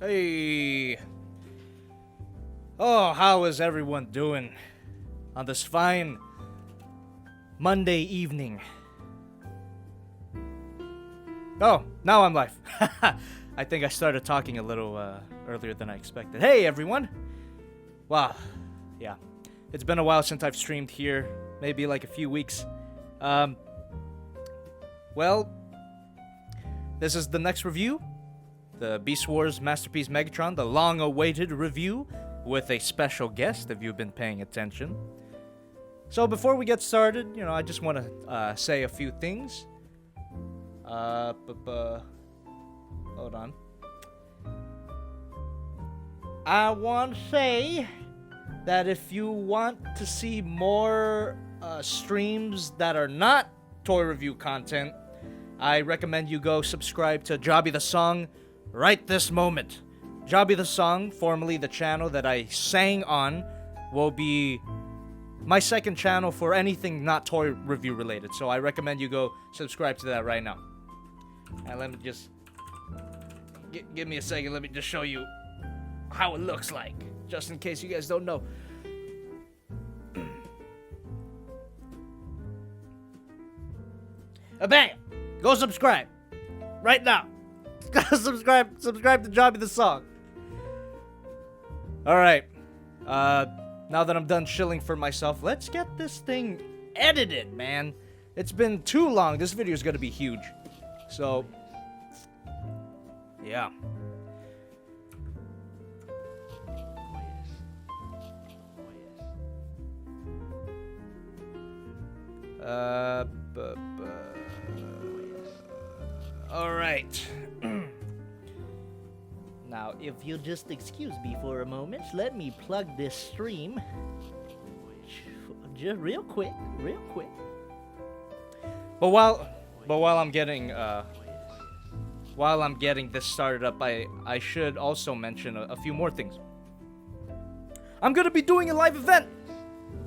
Hey. Oh, how is everyone doing on this fine Monday evening? Oh, now I'm live. I think I started talking a little earlier than I expected. Hey, everyone. Wow. Yeah. It's been a while since I've streamed here. Maybe like a few weeks. Well, this is the next review. The Beast Wars Masterpiece Megatron, the long-awaited review with a special guest, if you've been paying attention. So before we get started, I just want to say a few things. Hold on. I want to say that if you want to see more streams that are not toy review content, I recommend you go subscribe to JobbytheHong right this moment. JobbytheHong, formerly the channel that I sang on, will be my second channel for anything not toy review related. So I recommend you go subscribe to that right now. And let me just give me a second. Let me just show you how it looks like, just in case you guys don't know. Bam! Go subscribe right now. subscribe to JobbytheHong. All right. Now that I'm done chilling for myself, let's get this thing edited, man. It's been too long. This video is gonna be huge. So, yeah. All right. Now, if you'll just excuse me for a moment, let me plug this stream. Just real quick. But while I'm getting this started up, I should also mention a few more things. I'm gonna be doing a live event.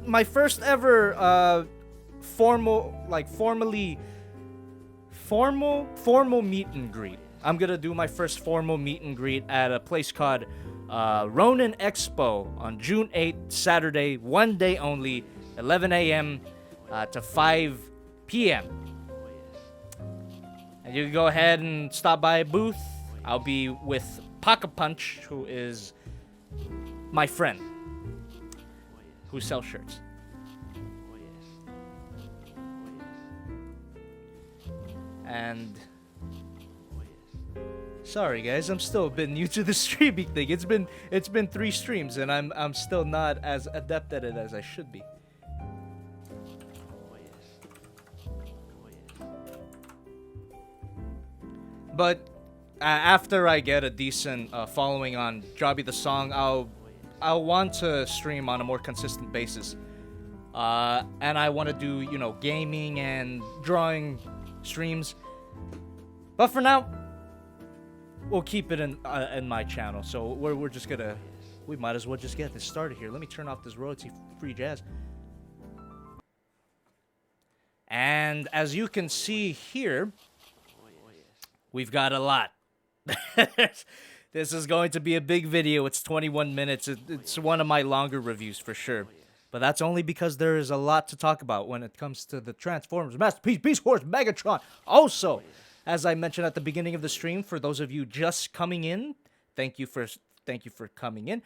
My first ever formal meet and greet. I'm gonna do my first formal meet and greet at a place called Ronin Expo on June 8th, Saturday, one day only, 11 a.m. To 5 p.m. And you can go ahead and stop by a booth. I'll be with Pocket Punch, who is my friend, who sells shirts. And sorry guys, I'm still a bit new to the streaming thing. It's been 3 streams and I'm still not as adept at it as I should be. But after I get a decent following on JobbytheHong, I'll want to stream on a more consistent basis. And I want to do, gaming and drawing streams. But for now, we'll keep it in my channel. So we're just gonna, we might as well just get this started here. Let me turn off this royalty-free jazz. And as you can see here, we've got a lot. This is going to be a big video. It's 21 minutes. It's one of my longer reviews for sure. But that's only because there is a lot to talk about when it comes to the Transformers Masterpiece Beast Wars Megatron. Also, as I mentioned at the beginning of the stream, for those of you just coming in, thank you for coming in.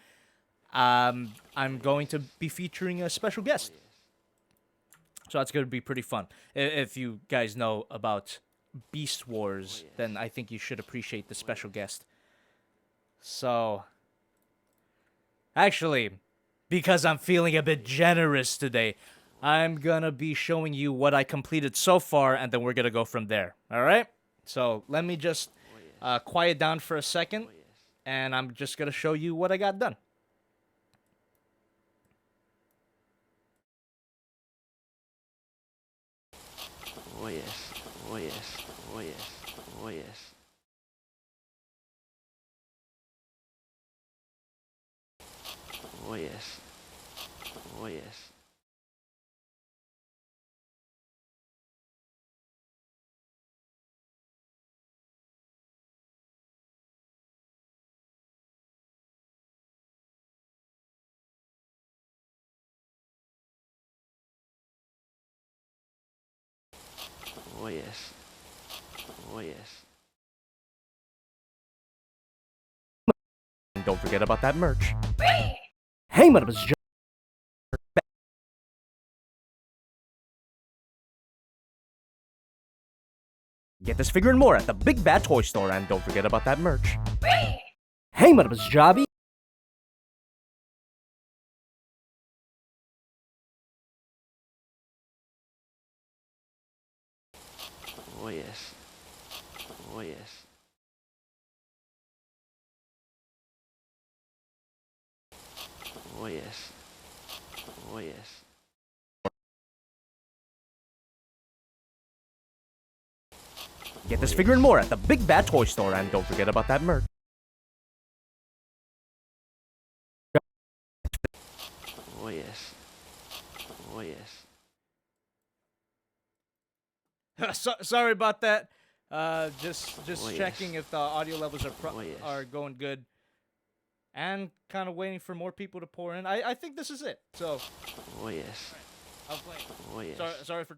I'm going to be featuring a special guest, so that's going to be pretty fun. If you guys know about Beast Wars, then I think you should appreciate the special guest. So, actually, because I'm feeling a bit generous today, I'm gonna be showing you what I completed so far, and then we're gonna go from there. All right? So let me just quiet down for a second, and I'm just gonna show you what I got done. Oh yes, oh yes, oh yes, oh yes. Oh yes, oh yes. Oh yes. Oh yes. And don't forget about that merch. Hey, my name is Joe. Get this figure and more at the Big Bad Toy Store, and don't forget about that merch. Hey, my name is Jobby. Oh yes. Oh yes. Oh yes. Oh yes. Get this figure and more at the Big Bad Toy Store, and don't forget about that merch. Oh yes. Oh yes. Sorry about that. Just Oh, yes. checking if the audio levels are Oh, yes. are going good, and kind of waiting for more people to pour in. I think this is it. So Oh yes. I'll play. Oh yes. Sorry for.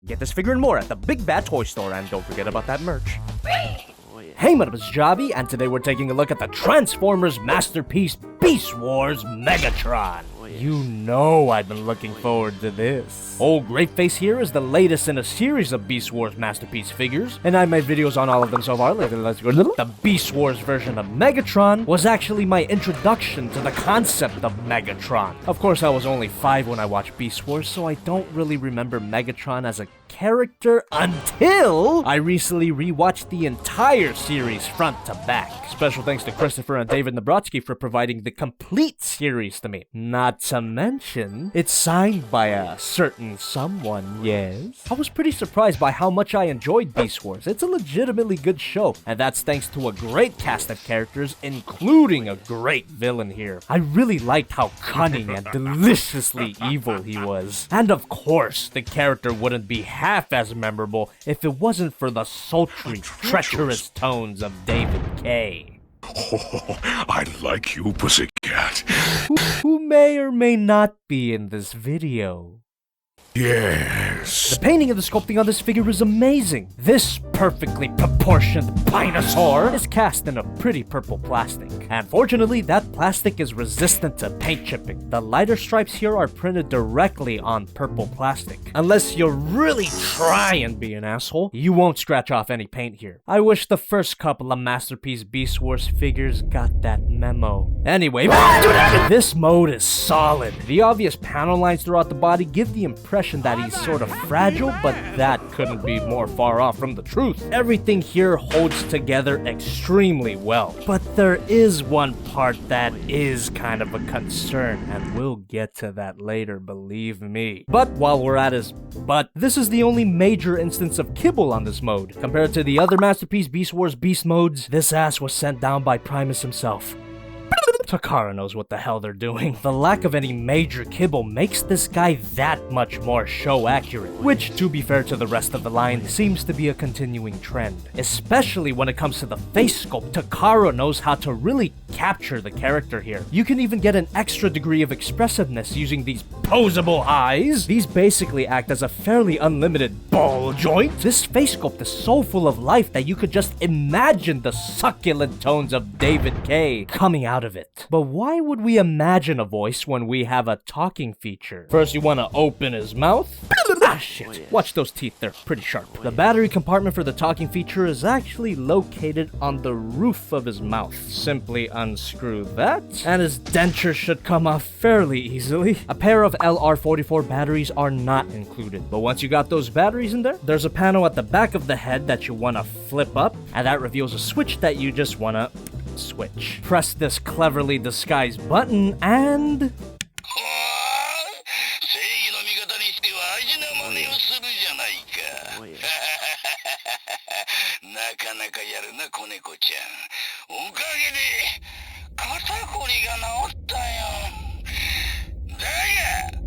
Get this figure and more at the Big Bad Toy Store, and don't forget about that merch. Oh yes. Hey, my name is Jobby, and today we're taking a look at the Transformers masterpiece, Beast Wars Megatron. Oh, yes. You know I've been looking forward to this. Old Grapeface here is the latest in a series of Beast Wars masterpiece figures, and I made videos on all of them so far. Let's go. The Beast Wars version of Megatron was actually my introduction to the concept of Megatron. Of course, I was only 5 when I watched Beast Wars, so I don't really remember Megatron as a character until I recently rewatched the entire series front to back. Special thanks to Christopher and David Nabratsky for providing the complete series to me. Not to mention, it's signed by a certain someone, yes? I was pretty surprised by how much I enjoyed Beast Wars. It's a legitimately good show, and that's thanks to a great cast of characters, including a great villain here. I really liked how cunning and deliciously evil he was. And of course, the character wouldn't be half as memorable if it wasn't for the sultry, treacherous tones of David Kaye. Oh, I like you, pussycat. Who may or may not be in this video. Yes. The painting of the sculpting on this figure is amazing. This perfectly proportioned dinosaur is cast in a pretty purple plastic. And fortunately, that plastic is resistant to paint chipping. The lighter stripes here are printed directly on purple plastic. Unless you really try and be an asshole, you won't scratch off any paint here. I wish the first couple of Masterpiece Beast Wars figures got that memo. Anyway, this mode is solid. The obvious panel lines throughout the body give the impression that he's sort of fragile, but that couldn't be more far off from the truth. Everything here holds together extremely well. But there is one part that is kind of a concern, and we'll get to that later, believe me. But while we're at his butt, this is the only major instance of kibble on this mode. Compared to the other Masterpiece Beast Wars Beast modes, this ass was sent down by Primus himself. Takara knows what the hell they're doing. The lack of any major kibble makes this guy that much more show accurate, which, to be fair to the rest of the line, seems to be a continuing trend. Especially when it comes to the face sculpt, Takara knows how to really capture the character here. You can even get an extra degree of expressiveness using these posable eyes. These basically act as a fairly unlimited ball joint. This face sculpt is so full of life that you could just imagine the succulent tones of David Kaye coming out of it. But why would we imagine a voice when we have a talking feature? First, you want to open his mouth. Ah, shit. Watch those teeth, they're pretty sharp. The battery compartment for the talking feature is actually located on the roof of his mouth. Simply unscrew that, and his denture should come off fairly easily. A pair of LR44 batteries are not included, but once you got those batteries in there, there's a panel at the back of the head that you want to flip up, and that reveals a switch that you just want to switch. Press this cleverly disguised button and... 正義の味方にしては味な真似をするじゃないか。なかなかやるな、子猫ちゃん。おかげで肩こりが治ったよ。だが、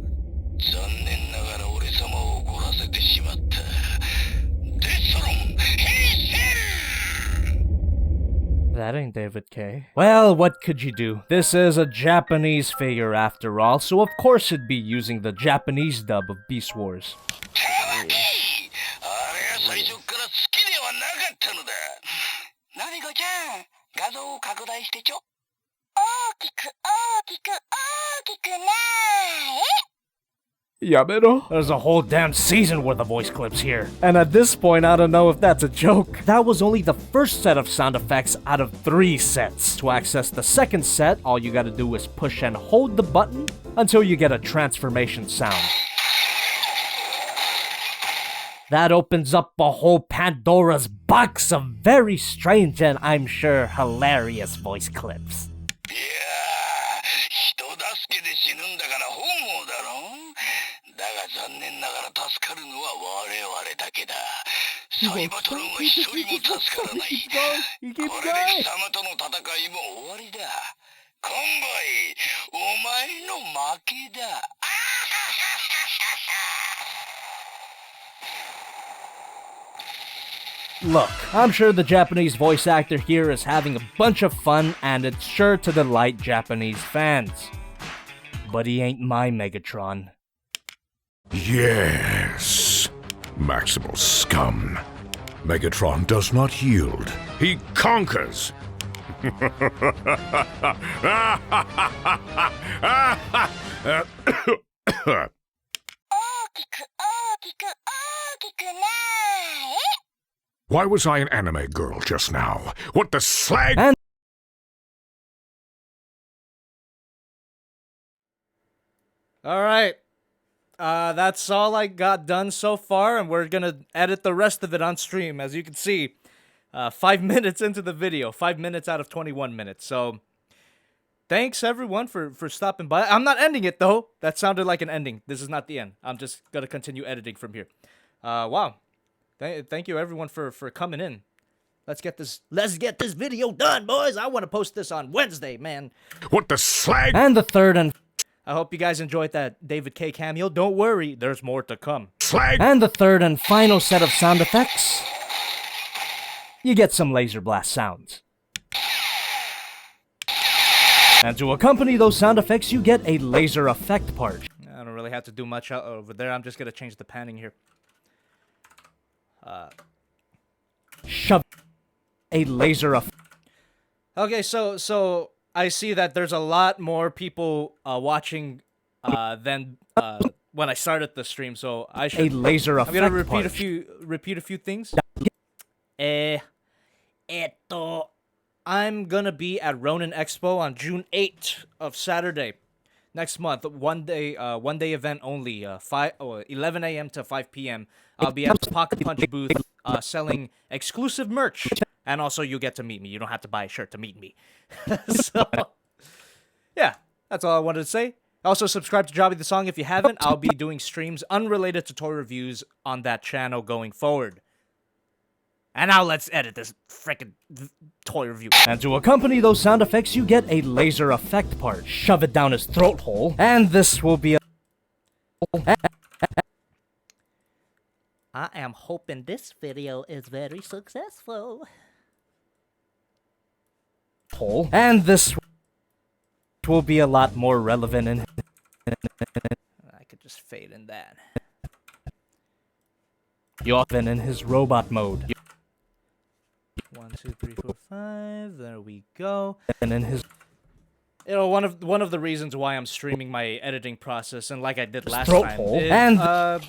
残念ながら俺様を怒らせてしまった。デストロン、変身！ That ain't David Kaye. Well, what could you do? This is a Japanese figure after all, so of course it'd be using the Japanese dub of Beast Wars. あれは最初から好きではなかったのだ。のびこちゃん、画像を拡大してちょ。大きく大きく大きくなーえ。 Yamero? There's a whole damn season worth of voice clips here. And at this point, I don't know if that's a joke. That was only the first set of sound effects out of 3 sets. To access the second set, all you gotta do is push and hold the button until you get a transformation sound. That opens up a whole Pandora's box of very strange and I'm sure hilarious voice clips. いやー、人助けで死ぬんだから本望だろ。だが残念ながら助かるのは我々だけだ。サイバトロンは一人も助からない。これで貴様との戦いも終わりだ。コンボイ、お前の負けだ。Look, I'm sure the Japanese voice actor here is having a bunch of fun and it's sure to delight Japanese fans. But he ain't my Megatron. Yes. Maximal scum. Megatron does not yield. He conquers. Why was I an anime girl just now? What the slag? And Alright. That's all I got done so far, and we're gonna edit the rest of it on stream. As you can see, 5 minutes into the video. 5 minutes out of 21 minutes. So, thanks everyone for stopping by. I'm not ending it, though. That sounded like an ending. This is not the end. I'm just gonna continue editing from here. Wow. Thank you everyone for coming in. Let's get this video done, boys. I want to post this on Wednesday, man. What the slag? And the third and I hope you guys enjoyed that David Kaye cameo. Don't worry, there's more to come. Slag? And the third and final set of sound effects. You get some laser blast sounds. And to accompany those sound effects, you get a laser effect part. I don't really have to do much over there. I'm just gonna change the panning here. Shove a laser effect. Okay, so I see that there's a lot more people watching than when I started the stream. So I should A laser I'm gonna effect part. repeat a few things. I'm gonna be at Ronin Expo on June 8th of Saturday, next month. One day event only. 11 a.m. to 5 p.m. I'll be at the Pocket Punch booth selling exclusive merch, and also you get to meet me. You don't have to buy a shirt to meet me. So, yeah, that's all I wanted to say. Also, subscribe to JobbytheHong if you haven't. I'll be doing streams unrelated to toy reviews on that channel going forward. And now let's edit this frickin' toy review. And to accompany those sound effects, you get a laser effect part. Shove it down his throat hole. And this will be a... I am hoping this video is very successful. Hole. And this will be a lot more relevant in... I could just fade in that. You're then in his robot mode. 1, 2, 3, 4, 5. There we go. And in his, one of the reasons why I'm streaming my editing process, and like I did last time,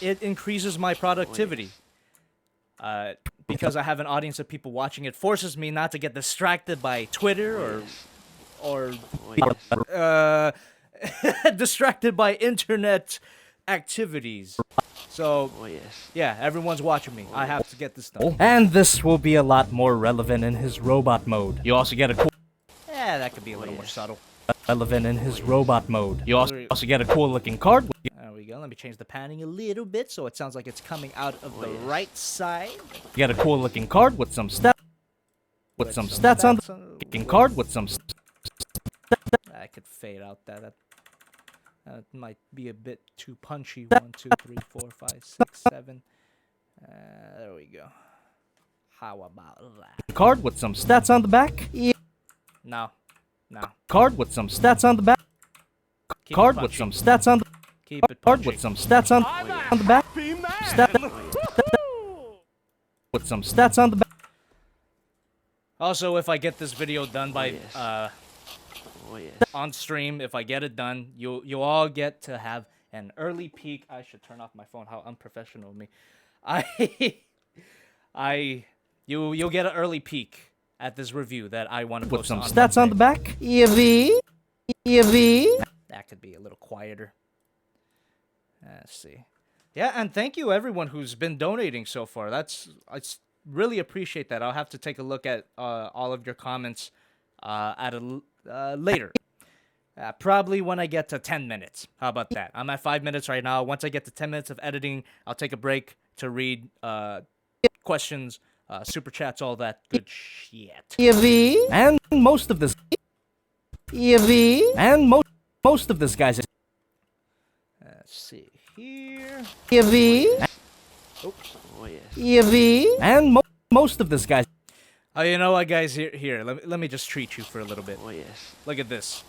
it increases my productivity. Because I have an audience of people watching, it forces me not to get distracted by Twitter or distracted by internet activities. So, yeah, everyone's watching me. I have to get this done. And this will be a lot more relevant in his robot mode. You also get a cool... Yeah, that could be a little more subtle. Relevant in his robot mode. You also get a cool looking card. There we go. Let me change the panning a little bit so it sounds like it's coming out of the right side. You get a cool looking card with some stats. With some stats on the looking card with some... I could fade out that might be a bit too punchy. 1, 2, 3, 4, 5, 6, 7. There we go. How about that? Card with some stats on the back. No. No. Card with some stats on the back. Keep Card it with punchy. some stats on the Keep it card punchy. with some stats on the back. With some stats on the back. Also, if I get this video done by yes. Oh yes. on stream, if I get it done, you all get to have an early peek. I should turn off my phone. How unprofessional of me. You'll get an early peek at this review that I want to With post some on stats on the back. That could be a little quieter. Let's see. Yeah, and thank you everyone who's been donating so far. I really appreciate that. I'll have to take a look at all of your comments later. Probably when I get to 10 minutes. How about that? I'm at 5 minutes right now. Once I get to 10 minutes of editing, I'll take a break to read questions, super chats, all that good shit. And most of this. And most of this, guys. Let's see here. Oops. Oh yes. And most of this, guys. Oh, you know what, guys? Here. Let me just treat you for a little bit. Oh yes. Look at this.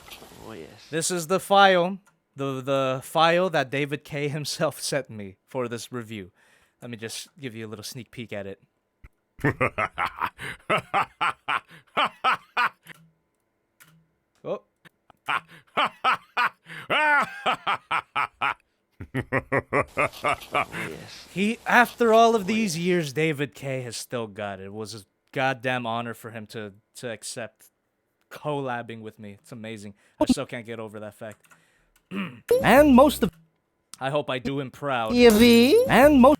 Oh yes. This is the file, the file that David Kaye himself sent me for this review. Let me just give you a little sneak peek at it. Oh. Oh yes. After all of these years, David Kaye has still got it. It was a goddamn honor for him to accept collabing with me. It's amazing. I still can't get over that fact. And most of. I hope I do him proud. And most.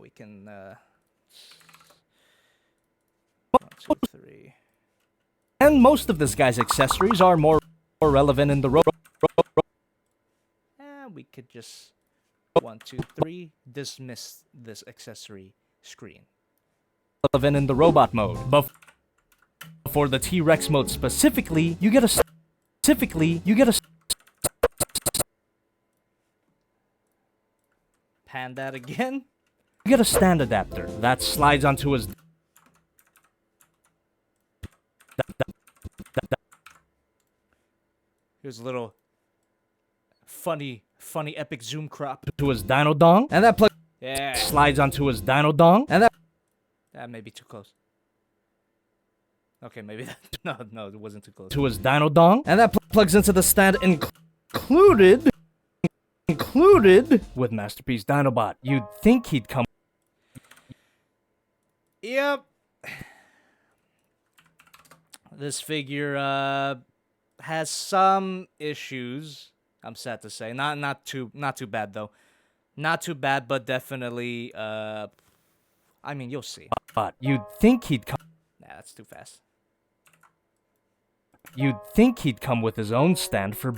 We can. 1, 2, 3. And most of this guy's accessories are more relevant in the We could just 1, 2, 3 dismiss this accessory screen. relevant in the robot mode. But for the T-Rex mode specifically, you get a Pan that again. you get a stand adapter that slides onto his. Here's a little funny epic zoom crop. To his Dino Dong, and that plug Yeah. slides onto his Dino Dong, and That may be too close. Okay, maybe that. No, it wasn't too close. to his Dino Dong, and that plugs into the stand included with Masterpiece Dinobot. You'd think he'd come. Yep. This figure has some issues. I'm sad to say. Not too bad though. Not too bad, but definitely. I mean, you'll see. But you'd think he'd come. Nah, that's too fast. You'd think he'd come with his own stand for.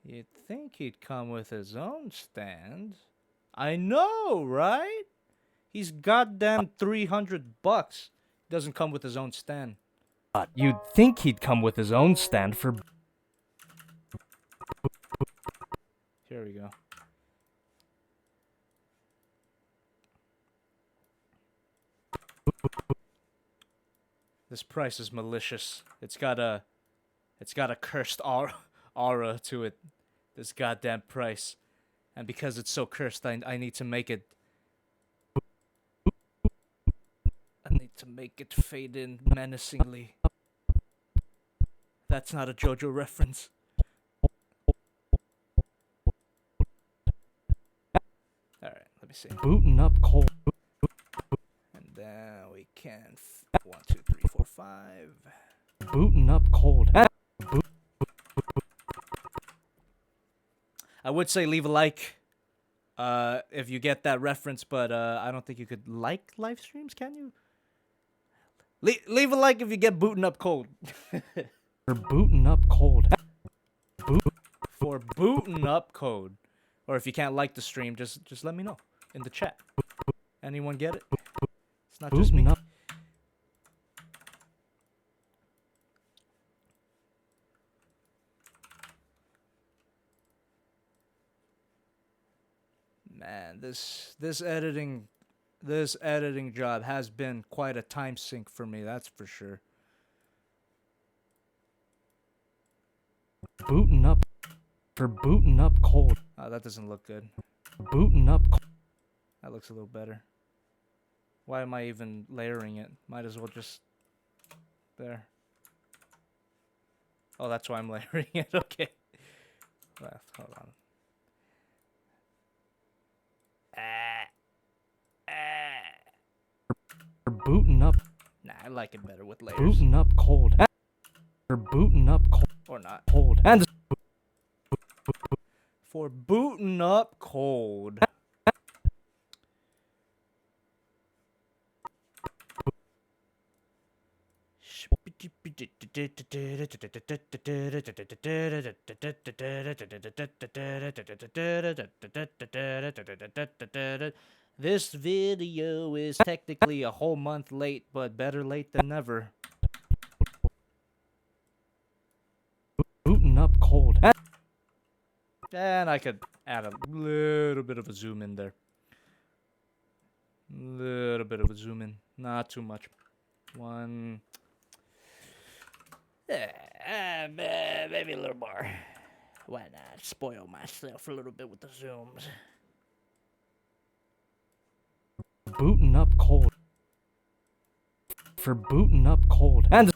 You'd think he'd come with his own stand. I know, right? He's goddamn $300. Doesn't come with his own stand. But you'd think he'd come with his own stand for. Here we go. This price is malicious. It's got a cursed aura to it. This goddamn price. And because it's so cursed, I need to make it. I need to make it fade in menacingly. That's not a JoJo reference. Alright, let me see. Booting up cold. And then we can 1, 2, 3, 4, 5. Booting up cold. I would say leave a like if you get that reference, but I don't think you could like live streams, can you? Leave a like if you get booting up cold. For booting up cold. For booting up code. Or if you can't like the stream, just let me know in the chat. Anyone get it? It's not just me. Booting up. Man, this editing This editing job has been quite a time sink for me, that's for sure. Booting up. For booting up cold. Oh, that doesn't look good. Booting up. That looks a little better. Why am I even layering it? Might as well just... There. Oh, that's why I'm layering it. Okay. Left. Hold on. For booting up. Nah, I like it better with layers. Booting up cold. For booting up cold. Or not. Cold. And For booting up cold. This video is technically a whole month late, but better late than never. booting up cold. And I could add a little bit of a zoom in there. Little bit of a zoom in. Not too much. One. Maybe a little more. Why not spoil myself a little bit with the zooms? Booting up cold. For booting up cold. And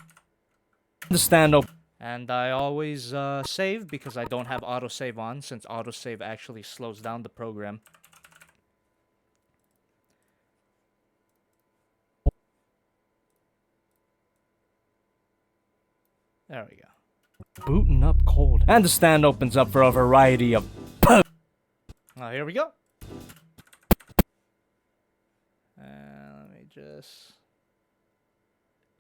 the stand open. And I always save because I don't have autosave on, since autosave actually slows down the program. There we go. Booting up cold. And the stand opens up for a variety of Oh, here we go. Let me just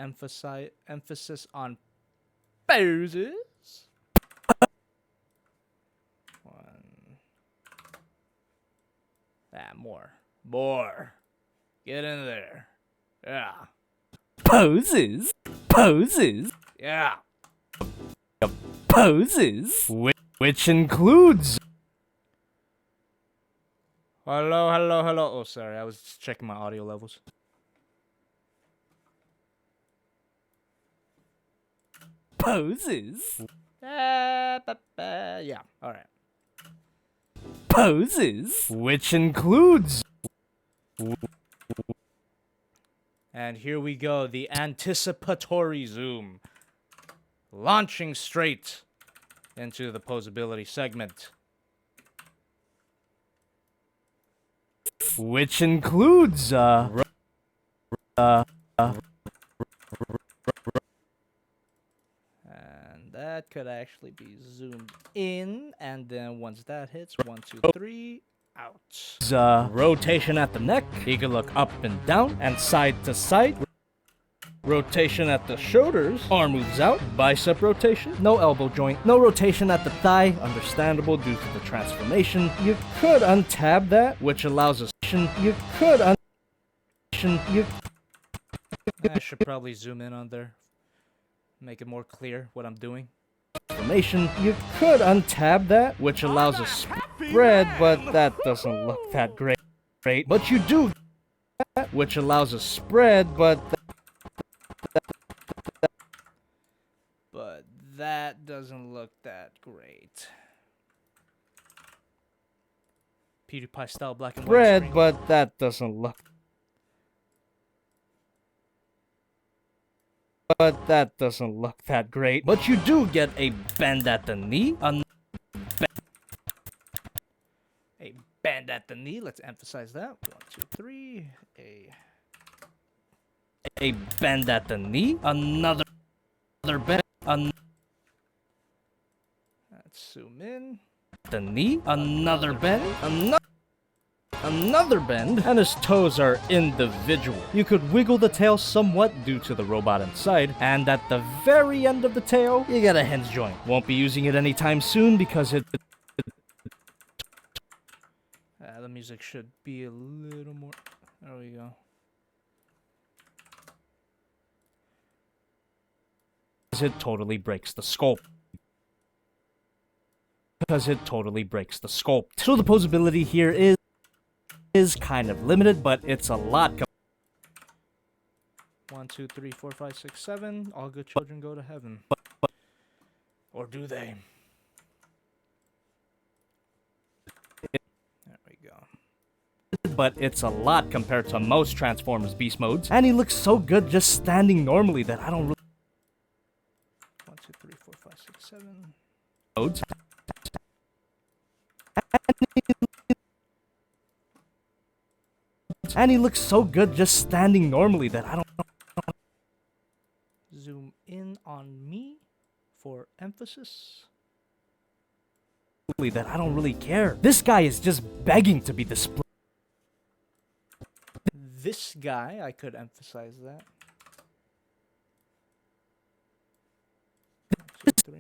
emphasis on poses. One. More. Get in there. Yeah. poses. Poses. Yeah. Poses. Which includes... Hello. Oh, sorry. I was just checking my audio levels. Poses. Yeah. All right. Poses. Which includes... And here we go. The anticipatory zoom. Launching straight into the posability segment. Which includes, And that could actually be zoomed in. And then once that hits, 1, 2, 3, out. rotation at the neck. You can look up and down and side to side. Rotation at the shoulders. Arm moves out. Bicep rotation. No elbow joint. No rotation at the thigh. Understandable due to the transformation. You could untab that, which allows us. You could I should probably zoom in on there. Make it more clear what I'm doing. Transformation. You could untab that, which allows a spread, but that doesn't look that great. But you do that, which allows a spread, but that doesn't look that great. PewDiePie style black and white Spread, screen. but that doesn't look... But that doesn't look that great. But you do get a bend at the knee. A bend at the knee. Let's emphasize that. 1, 2, 3. A bend at the knee. Another bend. Let's zoom in. The knee. Another bend. Another bend, and his toes are individual. You could wiggle the tail somewhat due to the robot inside, and at the very end of the tail, you get a hinge joint. Won't be using it anytime soon because the music should be a little more... There we go. It totally breaks the sculpt. So the posability here is is kind of limited, but it's a lot. 1, 2, 3, 4, 5, 6, 7. All good children go to heaven. Or do they? There we go. But it's a lot compared to most Transformers Beast modes, and he looks so good just standing normally that I don't really 1, 2, 3, 4, 5, 6, 7. modes. And he looks so good just standing normally that I don't Zoom in on me for emphasis. really care. This guy is just begging to be displayed. This guy, I could emphasize that. 1, 2,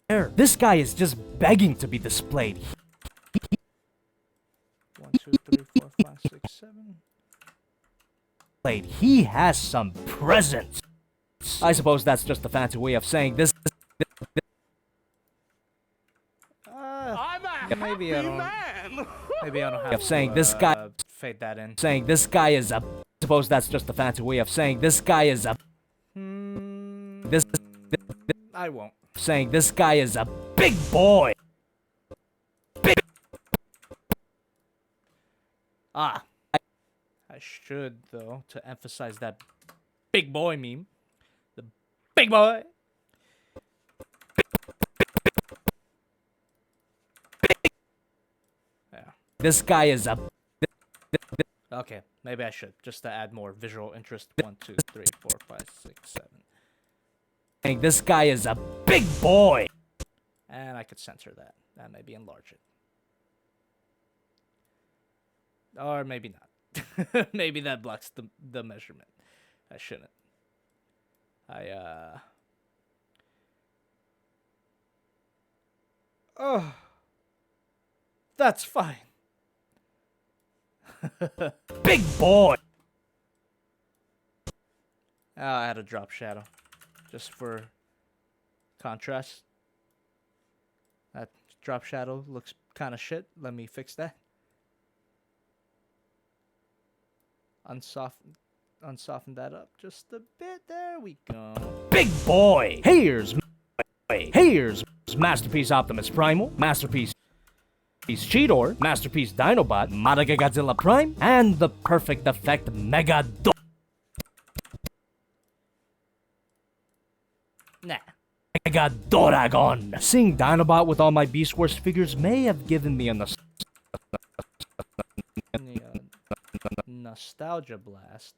3. This guy is just begging to be displayed. 1, 2, 3, 4, 5, 6, 7. He has some presence. I suppose that's just a fancy way of saying this. Maybe I don't. Maybe I don't have Of saying to, this guy. fade that in. Saying this guy is a. Suppose that's just a fancy way of saying this guy is a. This. I won't. Saying this guy is a big boy. I should, though, to emphasize that big boy meme. The big boy. Yeah. This guy is a. Okay, maybe I should, just to add more visual interest. 1, 2, 3, 4, 5, 6, 7. Saying this guy is a big boy. And I could censor that. And maybe enlarge it. Or maybe not. Maybe that blocks the measurement. I shouldn't. Oh. That's fine. Big boy. Oh, I had a drop shadow. Just for contrast. That drop shadow looks kind of shit. Let me fix that. Unsoften that up just a bit. There we go. Big boy. Here's Masterpiece Optimus Primal, Masterpiece Cheetor, Masterpiece Dinobot, Madaga Godzilla Prime, and the perfect effect Megadon. Nah. Megadoragon. Seeing Dinobot with all my Beast Wars figures may have given me a Nostalgia blast.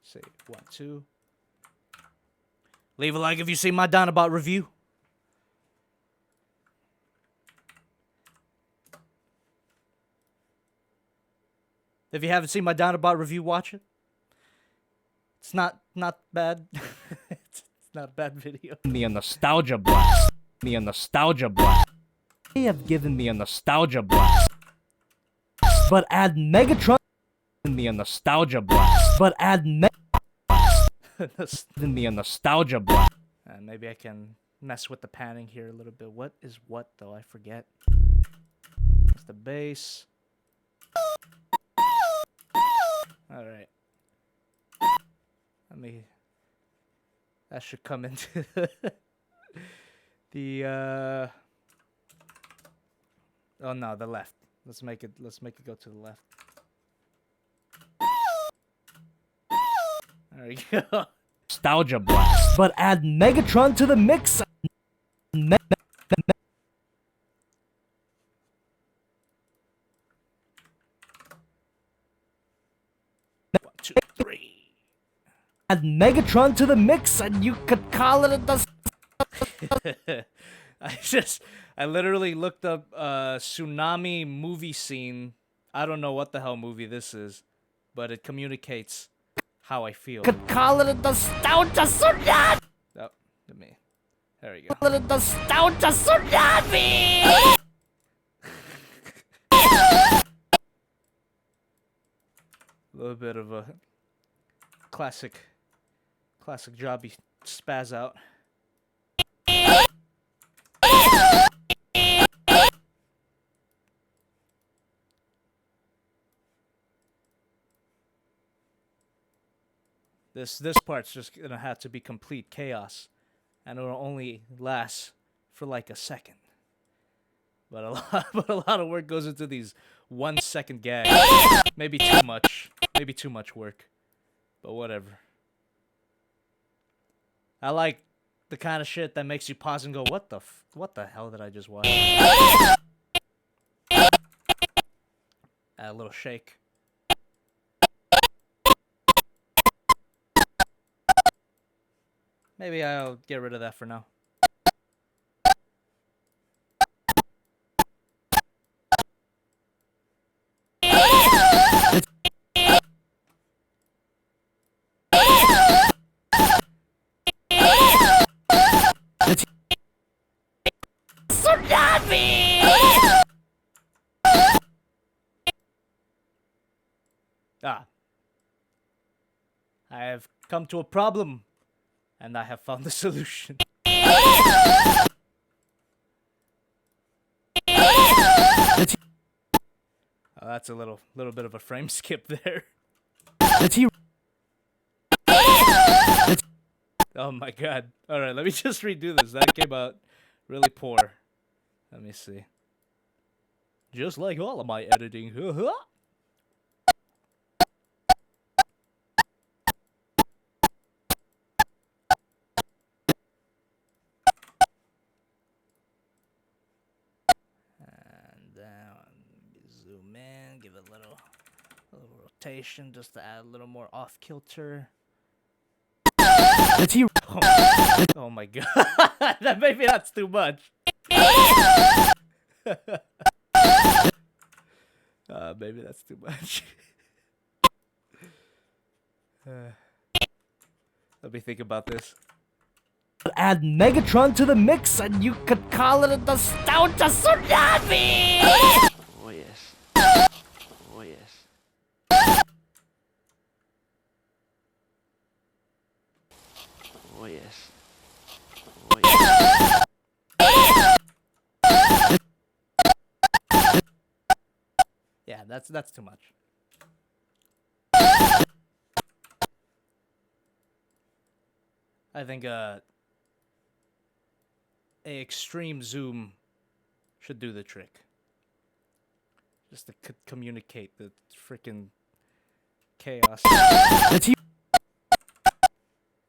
Say 1, 2. Leave a like if you see my Dinobot review. If you haven't seen my Dinobot review, watch it. It's not bad. it's not a bad video. me a nostalgia blast. May have given me a nostalgia blast. But add Megatron me a nostalgia blast. But add me a nostalgia blast. Maybe I can mess with the panning here a little bit. What is what though? I forget. That's the base. All right. That should come into the oh no, the left. Let's make it go to the left. There we go. Nostalgia blast. But add Megatron to the mix. 1, 2, 3. Add Megatron to the mix and you could call it a I literally looked up tsunami movie scene. I don't know what the hell movie this is, but it communicates how I feel. could call it a nostalgia tsunami. Oh, to me. There we go. Call it a nostalgia tsunami. A little bit of a classic Jobby spaz out. This part's just gonna have to be complete chaos, and it'll only last for like a second. But but a lot of work goes into these 1 second gags. Maybe too much. Maybe too much work. But whatever. I like the kind of shit that makes you pause and go, what the hell did I just watch? A little shake. Maybe I'll get rid of that for now. Ah. I have come to a problem, and I have found the solution. Oh, that's a little bit of a frame skip there. Oh my god. Alright, let me just redo this. That came out really poor. Let me see. Just like all of my editing. Zoom in, give it a little rotation just to add a little more off kilter. Oh my god, that maybe that's too much. Maybe that's too much. Let me think about this. Add Megatron to the mix and you could call it a nostalgia tsunami! Oh yes. Oh yes. Oh yes. Oh yes. Yeah, that's too much. I think a extreme zoom should do the trick. Just to communicate the freaking chaos.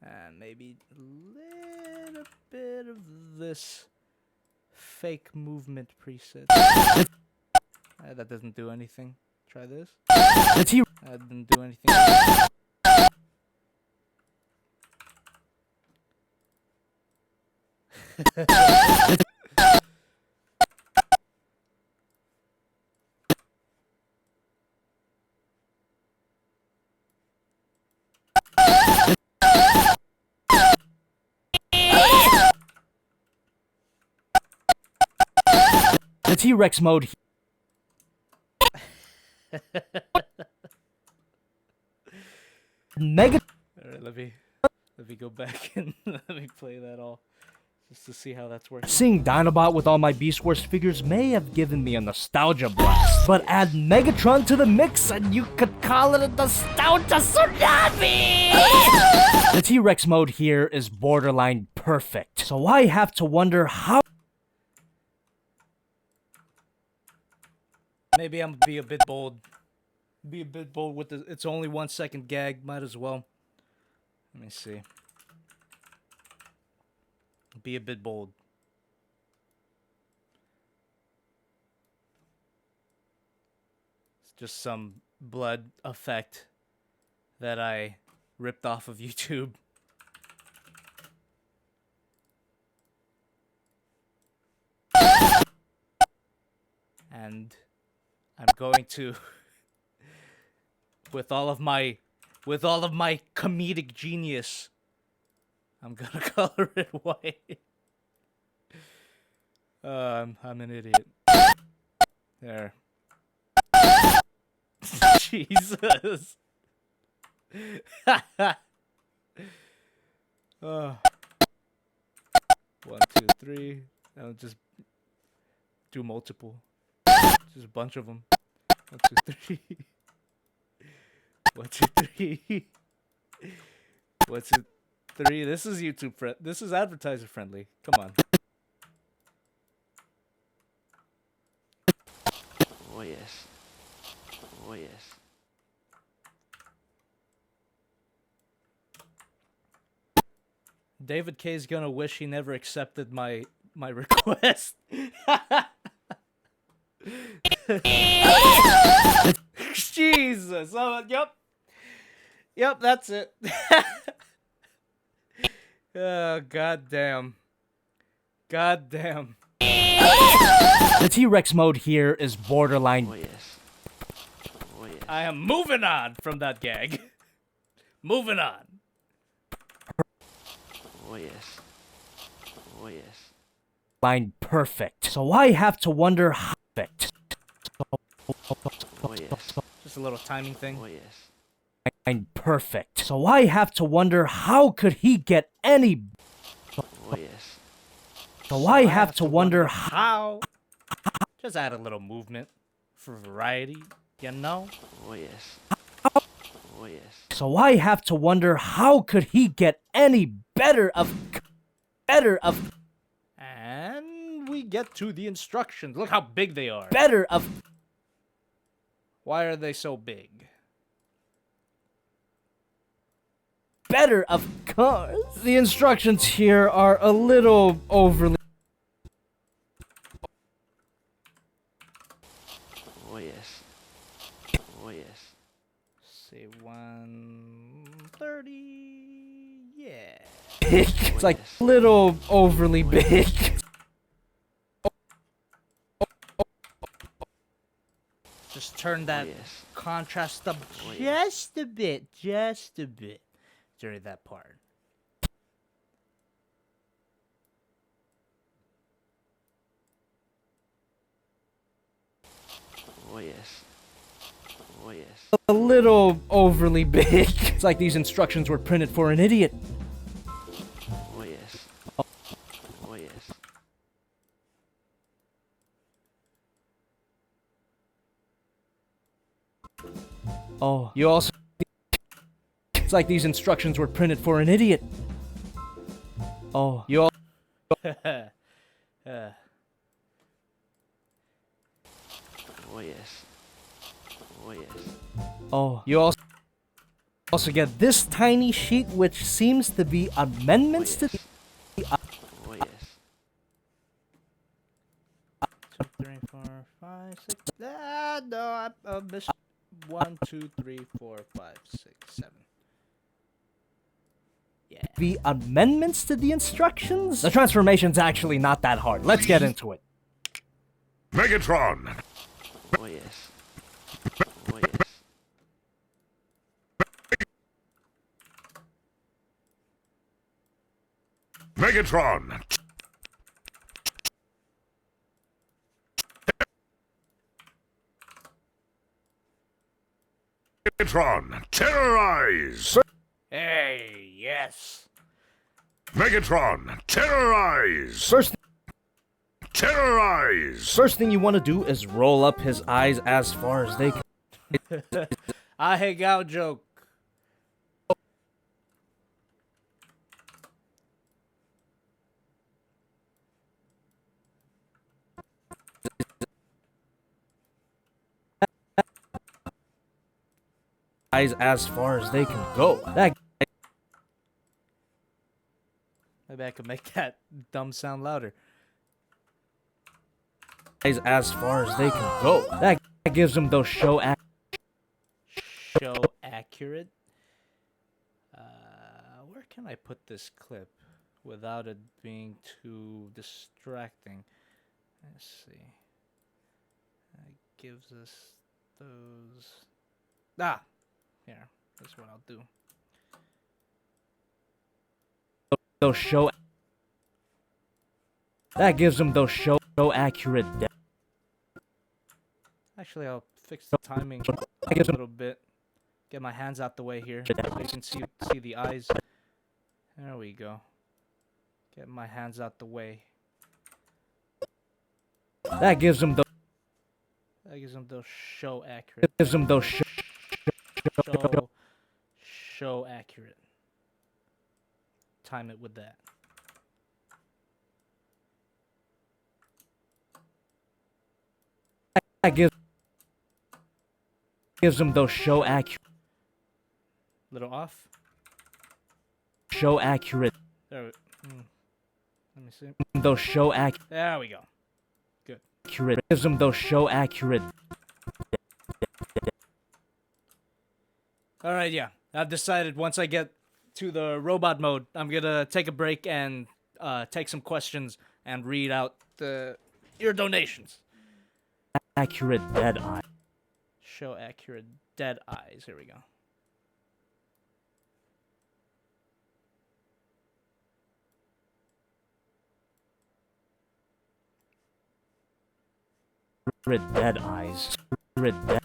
And maybe a little bit of this fake movement preset. That doesn't do anything. Try this. That didn't do anything. The T-Rex mode. Mega. Alright, let me go back and let me play that all. Just to see how that's working. Seeing Dinobot with all my Beast Wars figures may have given me a nostalgia blast, but add Megatron to the mix and you could call it a nostalgia tsunami! The T-Rex mode here is borderline perfect, so I have to wonder how... Maybe I'm gonna be a bit bold. Be a bit bold with the. It's only 1 second gag. Might as well. Let me see. Be a bit bold. It's just some blood effect that I ripped off of YouTube. And I'm going to, with all of my comedic genius, I'm gonna color it white. I'm an idiot. There. Jesus. Oh. 1, 2, 3. I'll just do multiple. Just a bunch of them. 1, 2, 3. 1, 2, 3. What's it? 3. This is YouTube friend. This is advertiser friendly. Come on. Oh yes. Oh yes. David Kaye's gonna wish he never accepted my request. Jesus. Oh, yep, that's it. Oh, goddamn. Goddamn. The T-Rex mode here is borderline. Oh yes. Oh yes. I am moving on from that gag. Moving on. Oh yes. Oh yes. Line perfect. So I have to wonder how perfect. Oh yes. Just a little timing thing. Oh yes. Line perfect. So I have to wonder how could he get any. Oh yes. So I have to wonder how. Just add a little movement for variety, you know? Oh yes. Oh yes. So I have to wonder how could he get any better of. And we get to the instructions. Look how big they are. Better of. Why are they so big? Better of course. The instructions here are a little overly. Oh yes. Oh yes. Say 130. Yeah. It's like a little overly big. Just turn that yes. contrast up Oh, yes. just a bit during that part. Oh yes. Oh yes. A little overly big. It's like these instructions were printed for an idiot. Oh yes. Oh yes. Oh, you also. It's like these instructions were printed for an idiot. Oh, you all. Uh, Oh yes. Oh yes. Oh, you also get this tiny sheet, which seems to be amendments Oh, to. Oh yes. 2, 3, 4, 5, 6. No, I missed 1, 2, 3, 4, 5, 6, 7. Yeah. The amendments to the instructions? The transformation's actually not that hard. Let's get into it. Megatron! Oh yes. Oh yes. Megatron! Megatron, terrorize! Hey, yes. Megatron, terrorize! Terrorize! First thing you want to do is roll up his eyes as far as they can. I hang out joke. Eyes as far as they can go. That Maybe I could make that dumb sound louder. eyes as far as they can go. That gives them those show act. Show accurate. Where can I put this clip without it being too distracting? Let's see. That gives us those. Ah, here. That's what I'll do. Those show. That gives them those show accurate. Actually, I'll fix the timing I guess a little bit. Get my hands out the way here so you can see the eyes. There we go. Get my hands out the way. That gives them those. That gives them those show accurate. Gives them those show. Show accurate. time it with that. That gives them those show accurate. Little off. Show accurate. There we, let me see. Those show There we go. Good. accurate. Gives them those show accurate. All right, yeah. I've decided once I get to the robot mode, I'm gonna take a break and take some questions and read out your donations. Accurate dead eye. Show accurate dead eyes. Here we go. Red dead eyes. Red dead.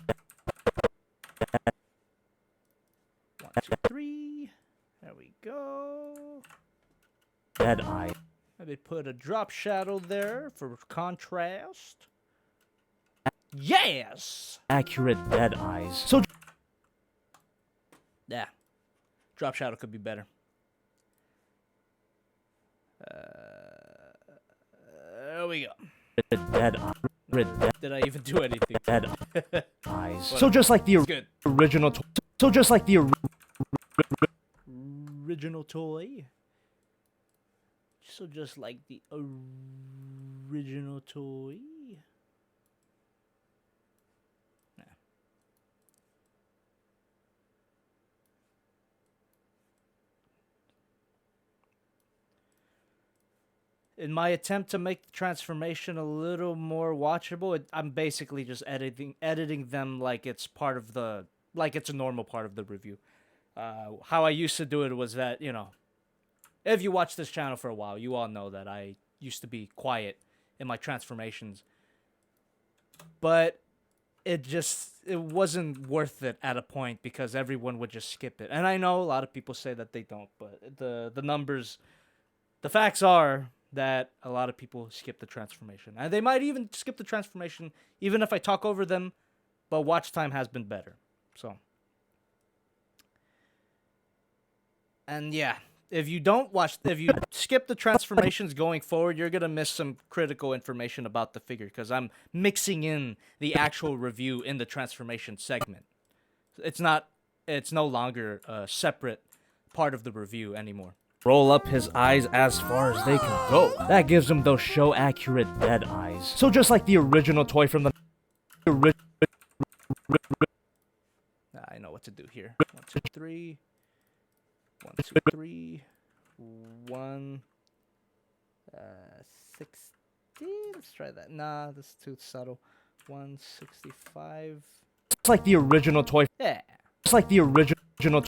1, 2, 3. There we go. Dead eye. Maybe put a drop shadow there for contrast. Yes! Accurate dead eyes. So Yeah. Drop shadow could be better. There we go. red dead eye. Red dead, Did I even do anything? dead eyes. So just like the It's good. original. So just like the Original toy. So just like the original toy. Nah. In my attempt to make the transformation a little more watchable, I'm basically just editing them like it's part of the, like it's a normal part of the review. How I used to do it was that, you know, if you watch this channel for a while, you all know that I used to be quiet in my transformations. But it wasn't worth it at a point because everyone would just skip it. And I know a lot of people say that they don't, but the numbers, the facts are that a lot of people skip the transformation. And they might even skip the transformation even if I talk over them, but watch time has been better. So. And yeah, if you skip the transformations going forward, you're going to miss some critical information about the figure because I'm mixing in the actual review in the transformation segment. It's no longer a separate part of the review anymore. roll up his eyes as far as they can go. That gives him those show accurate dead eyes. So just like the original toy from the I know what to do here. 1, 2, 3. 1, 2, 3. 1. 60. Let's try that. Nah, that's too subtle. 165. It's like the original toy. Yeah. It's like the original.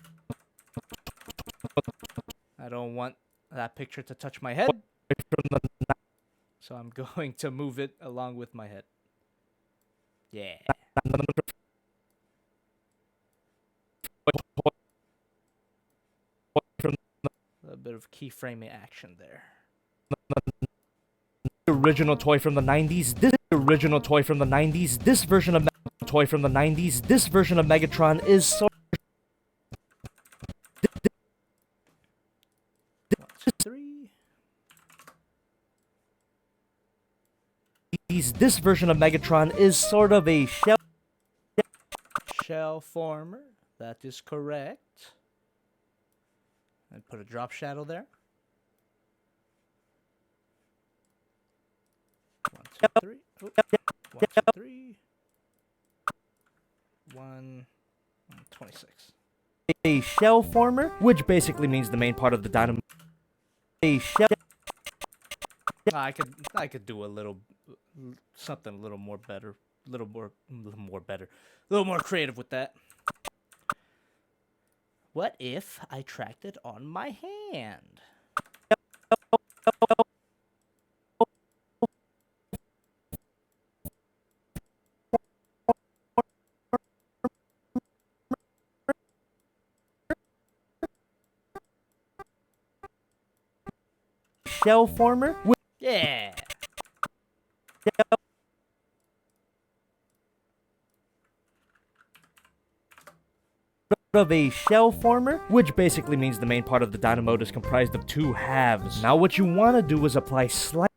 I don't want that picture to touch my head. So I'm going to move it along with my head. Yeah. A bit of keyframing action there. Original toy from the 90s. This original toy from the 90s. This version of toy from the 90s. This version of Megatron is so. 1, 2, 3. This version of Megatron is sort of a Shell former. That is correct. And put a drop shadow there. 1, 2, 3. Oh. 1, 2, 3. 1, 26. a shell former, which basically means the main part of the dynamo. A shell. I could do a little something a little more better, a little more creative with that. What if I tracked it on my hand? Shell former. Yeah. of a shell former, which basically means the main part of the dynamo is comprised of two halves. Now what you want to do is apply slight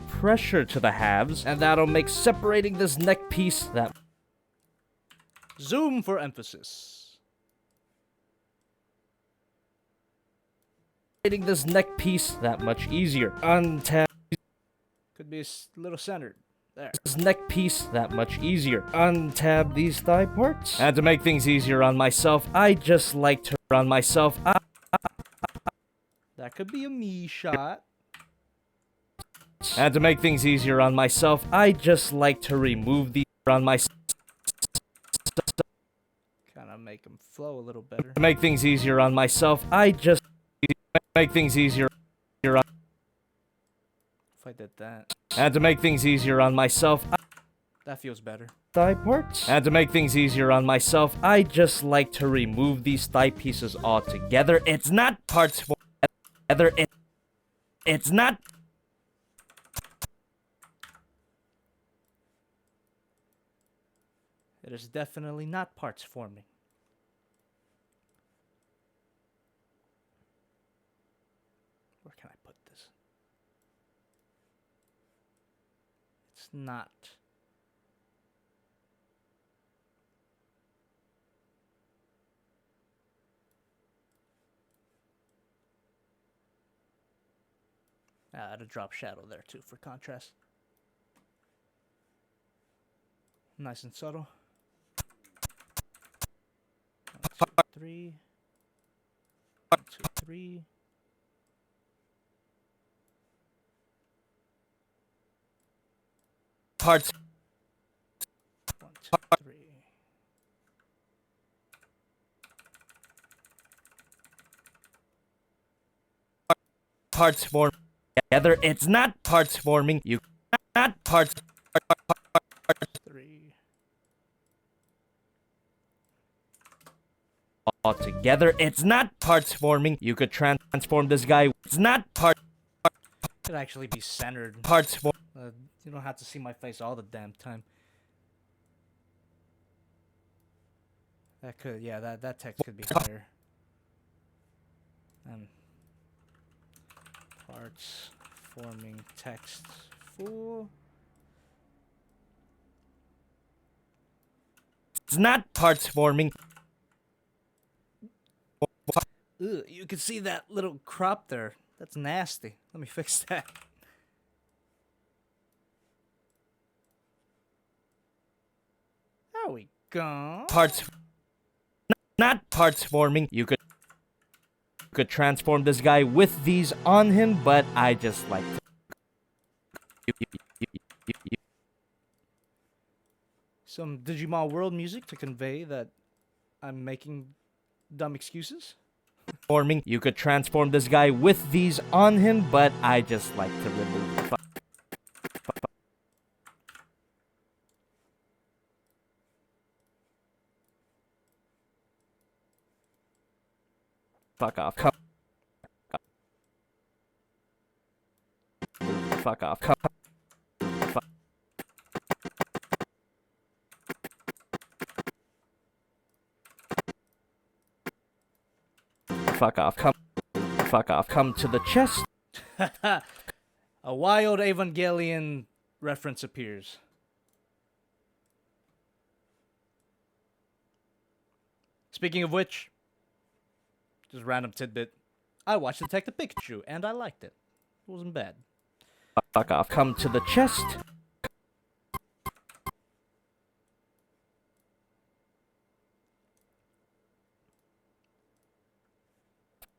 pressure to the halves, and that'll make separating this neck piece that... Zoom for emphasis. Separating this neck piece that much easier. Untab Could be a little centered. There. this neck piece that much easier. Untab these thigh parts. And to make things easier on myself, I just like to on myself. That could be a me shot. And to make things easier on myself, I just like to remove these on my... Kind of make them flow a little better. To make things easier on myself, I just make things easier on... If I did that. And to make things easier on myself, That feels better. thigh parts. And to make things easier on myself, I just like to remove these thigh pieces altogether. It's not parts for together. It's not. It is definitely not parts forming. Where can I put this? It's not. Add a drop shadow there too for contrast. Nice and subtle. 1, 2, 3. 1, 2, 3. Parts. 1, 2, 3. Parts form together. It's not parts forming. You not parts. 3. All together. It's not parts forming. You could transform this guy. It's not Could actually be centered. parts form. You don't have to see my face all the damn time. That could, yeah, that text could be higher. And parts forming text full. It's not parts forming. Ugh, you can see that little crop there. That's nasty. Let me fix that. There we go. Parts. Not parts forming. You could transform this guy with these on him, but I just like to. Some Digimon World music to convey that I'm making dumb excuses. Forming. You could transform this guy with these on him, but I just like to remove the fuck off. Come. Fuck off. Come. Fuck off. Come. Fuck off. Come to the chest. A wild Evangelion reference appears. Speaking of which, just random tidbit. I watched Detective Pikachu and I liked it. It wasn't bad. Fuck off. Come to the chest.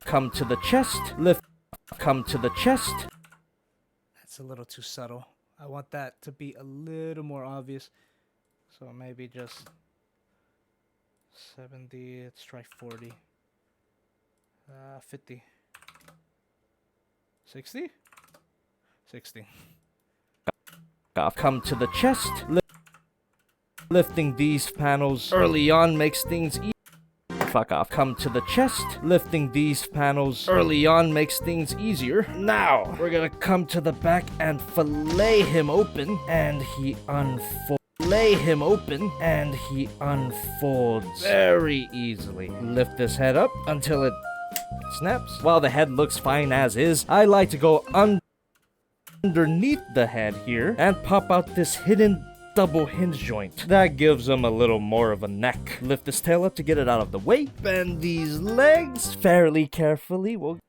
Come to the chest. Lift. Come to the chest. That's a little too subtle. I want that to be a little more obvious. So maybe just 70. Let's try 40. 50. 60? 60. Off. Come to the chest. Lifting these panels early on makes things easy. Fuck off. Come to the chest. Lifting these panels early on makes things easier. Now, we're gonna come to the back and fillet him open. And he unfolds. lay him open, and he unfolds very easily. Lift this head up until it snaps. While the head looks fine as is, I like to go underneath the head here and pop out this hidden double hinge joint. That gives him a little more of a neck. Lift this tail up to get it out of the way. Bend these legs fairly carefully. We'll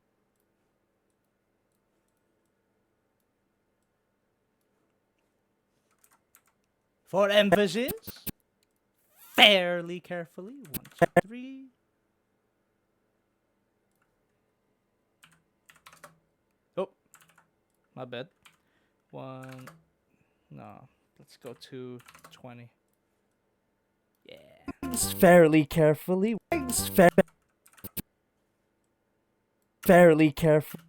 For emphasis, fairly carefully. 1, 2, 3. Oh, my bad. 1. No, let's go to 20. Yeah. fairly carefully. Fairly careful.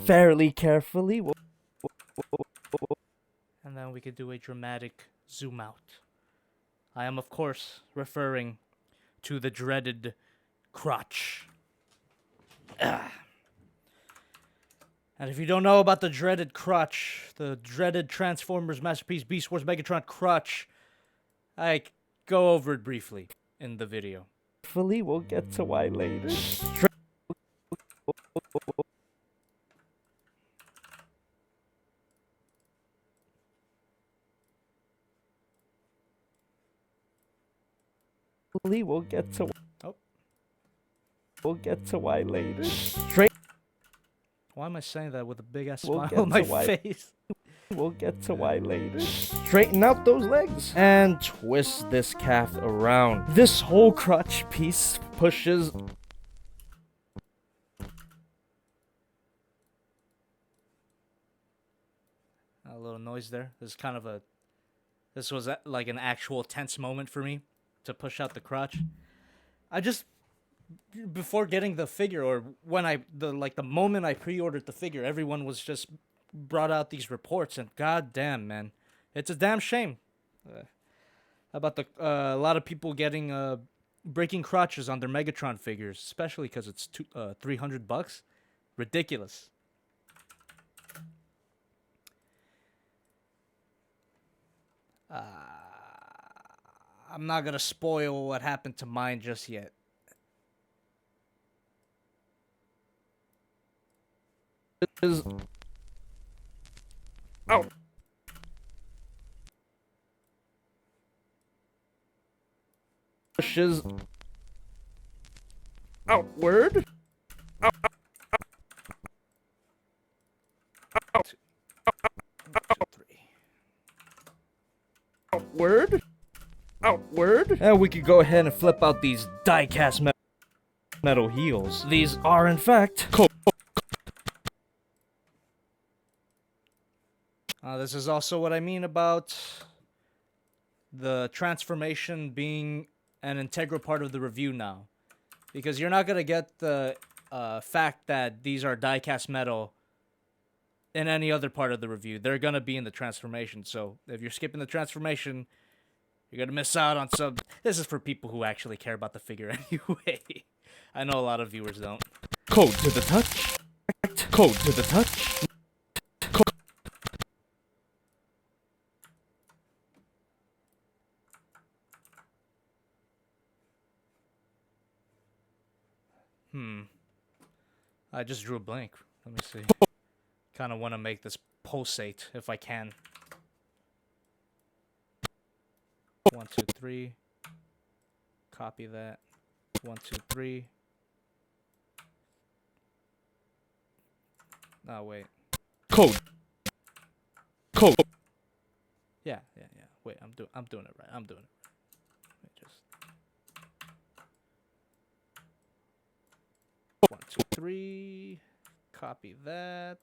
Fairly carefully. And then we could do a dramatic zoom out. I am, of course, referring to the dreaded crotch. Ah. And if you don't know about the dreaded crotch, the dreaded Transformers Masterpiece Beast Wars Megatron crotch, I go over it briefly in the video. We'll get to why later. We'll get to. Oh. We'll get to why later. Straight. Why am I saying that with a big ass We'll smile get on my to why- face? We'll get to why later. Straighten out those legs and twist this calf around. This whole crotch piece pushes. A little noise there. This was like an actual tense moment for me to push out the crotch. I just, before getting the figure, or when the moment I pre-ordered the figure, everyone was just brought out these reports, and goddamn, man, it's a damn shame about a lot of people getting breaking crotches on their Megatron figures, especially because it's $300. Ridiculous. I'm not gonna spoil what happened to mine just yet. Ow. Pushes outward. Outward. And we could go ahead and flip out these die-cast metal heels. These are, in fact, This is also what I mean about the transformation being an integral part of the review now. Because you're not going to get the fact that these are die-cast metal in any other part of the review. They're going to be in the transformation. So if you're skipping the transformation, you're going to miss out on some... This is for people who actually care about the figure anyway. I know a lot of viewers don't. Code to the touch. Code to the touch. I just drew a blank. Let me see. Kind of want to make this pulsate if I can. 1, 2, 3. Copy that. 1, 2, 3. Oh wait. Code. Yeah. Wait, I'm doing it right. I'm doing it. Let me just 1, 2, 3. Copy that.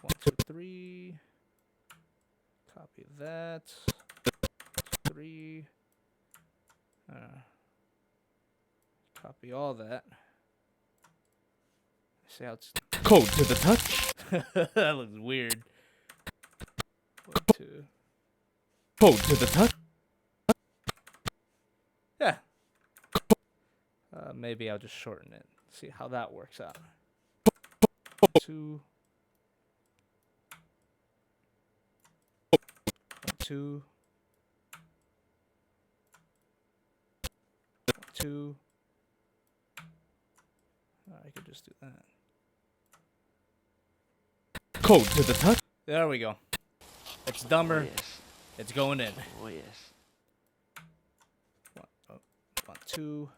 1, 2, 3. Copy that. 3. Copy all that. See how it's Code to the touch. that looks weird. 1, 2. Code to the touch. Yeah. Maybe I'll just shorten it. See how that works out. 2. 2. 2. I could just do that. Code to the touch. There we go. It's dumber. Oh, yes. It's going in. Oh, yes. 1, 2.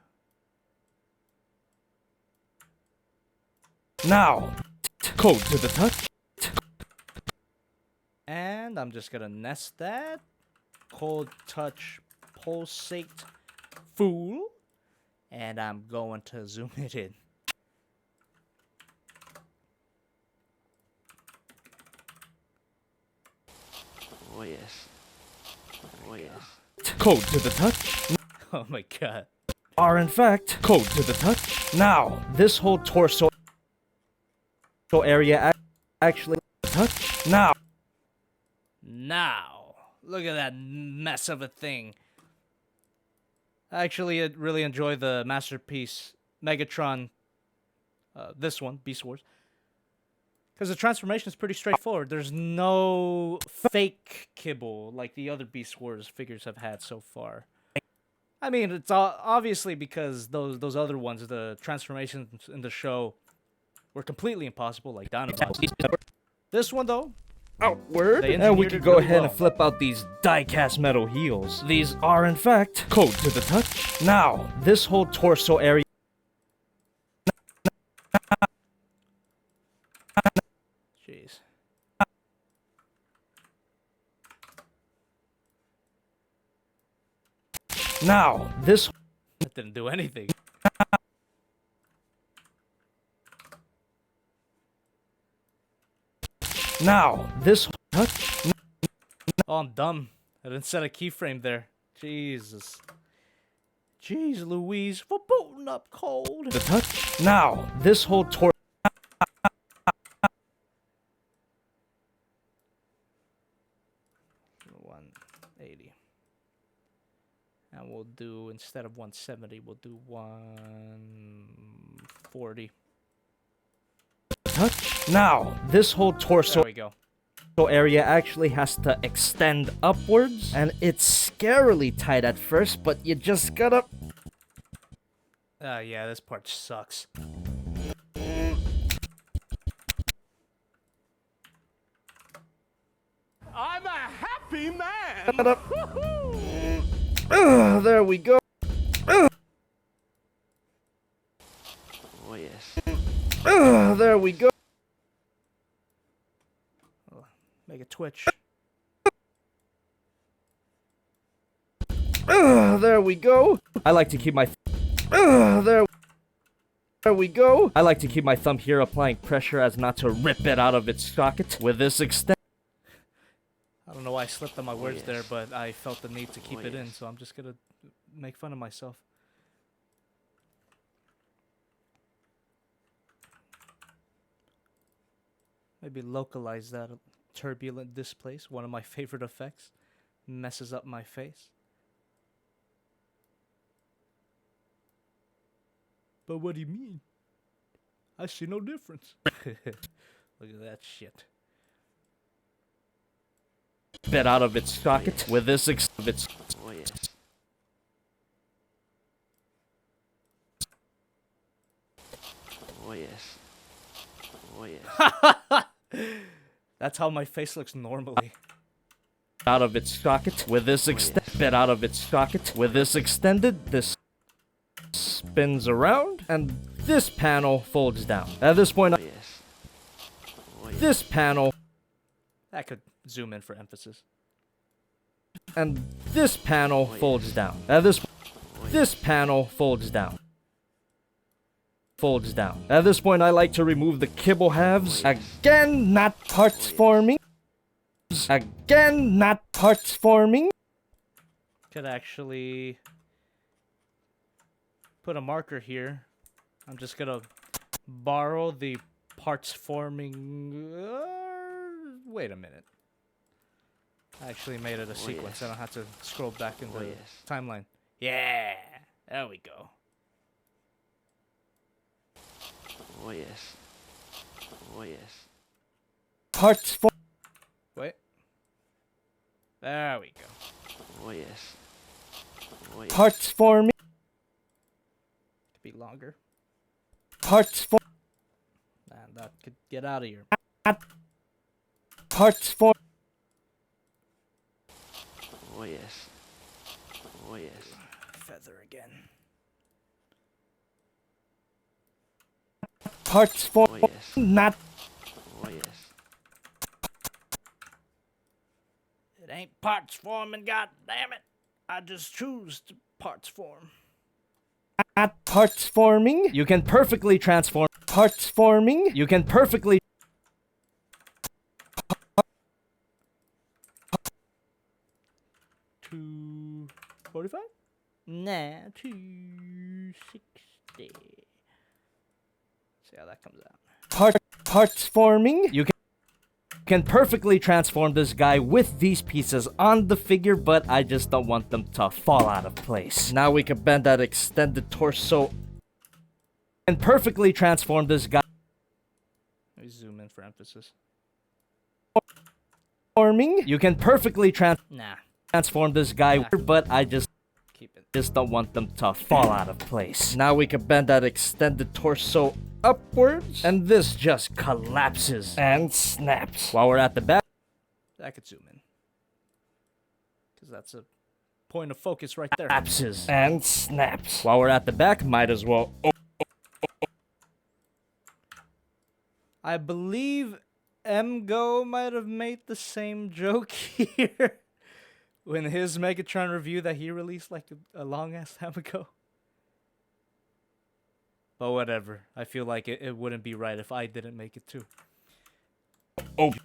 Now. Code to the touch. And I'm just gonna nest that. Cold touch pulsate fool. And I'm going to zoom it in. Oh, yes. Oh, yes. Code to the touch. Oh my god. Are in fact code to the touch. Now, this whole torso area actually touch. Now. Now, look at that mess of a thing. Actually, I really enjoy the masterpiece Megatron. This one, Beast Wars. Because the transformation is pretty straightforward. There's no fake kibble like the other Beast Wars figures have had so far. I mean, it's obviously because those other ones, the transformations in the show, were completely impossible, like Dinobots. This one, though, Outward, they and we engineered could it go really ahead well. and flip out these die-cast metal heels. These are in fact code to the touch. Now, this whole torso area. Jeez. Now, this. That didn't do anything. Now, this touch. Oh, I'm dumb. I didn't set a keyframe there. Jesus. Jeez Louise, for booting up cold. The touch. Now, this whole torso. 180. And we'll do, instead of 170, we'll do 140. Touch. Now, this whole torso There we go. area actually has to extend upwards, and it's scarily tight at first, but you just gotta. Yeah, this part sucks. I'm a happy man. There we go. Oh, yes. There we go. Make it twitch. There we go. I like to keep my. There we go. I like to keep my thumb here, applying pressure as not to rip it out of its socket. With this extent. I don't know why I slipped on my words there, yes. but I felt the need to keep Oh, it in, yes. so I'm just gonna make fun of myself. Maybe localize that turbulent displace, one of my favorite effects. Messes up my face. But what do you mean? I see no difference. Look at that shit. Bit out of its socket. With this of its. Oh, yes. Oh, yes. Oh, yes. That's how my face looks normally. Out of its socket. With this bit out of its socket. With this extended, this spins around, and this panel folds down. At this point, Oh, yes. Oh, yes. this panel I could zoom in for emphasis. and this panel folds down. At this panel folds down. Folds down. At this point, I like to remove the kibble halves. Again, not parts forming. Again, not parts forming. Could actually put a marker here. I'm just gonna borrow the parts forming. Wait a minute. I actually made it a sequence. yes. I don't have to scroll back in the yes. timeline. Yeah, there we go. Oh, yes. Oh, yes. Parts form. Wait. There we go. Oh yes. Oh yes. Parts forming. Could be longer. Parts for. And that could get out of here. Parts for. Oh yes. Oh yes. Feather again. Parts for. Oh yes. Not. Oh yes. It ain't parts forming, god damn it. I just choose to parts form. At parts forming. You can perfectly transform. Parts forming. You can perfectly. 245? Nah, 260. See how that comes out. Parts forming. You can perfectly transform this guy with these pieces on the figure, but I just don't want them to fall out of place. Now we can bend that extended torso and perfectly transform this guy. Let me zoom in for emphasis. Forming. You can perfectly Nah, transform this guy, but I just keep it. don't want them to fall out of place. Now we can bend that extended torso upwards, and this just collapses and snaps. While we're at the back, I could zoom in. Because that's a point of focus right there. collapses and snaps. While we're at the back, might as well. I believe MGO might have made the same joke here when his Megatron review that he released like a long ass time ago. But whatever. I feel like it wouldn't be right if I didn't make it too. Open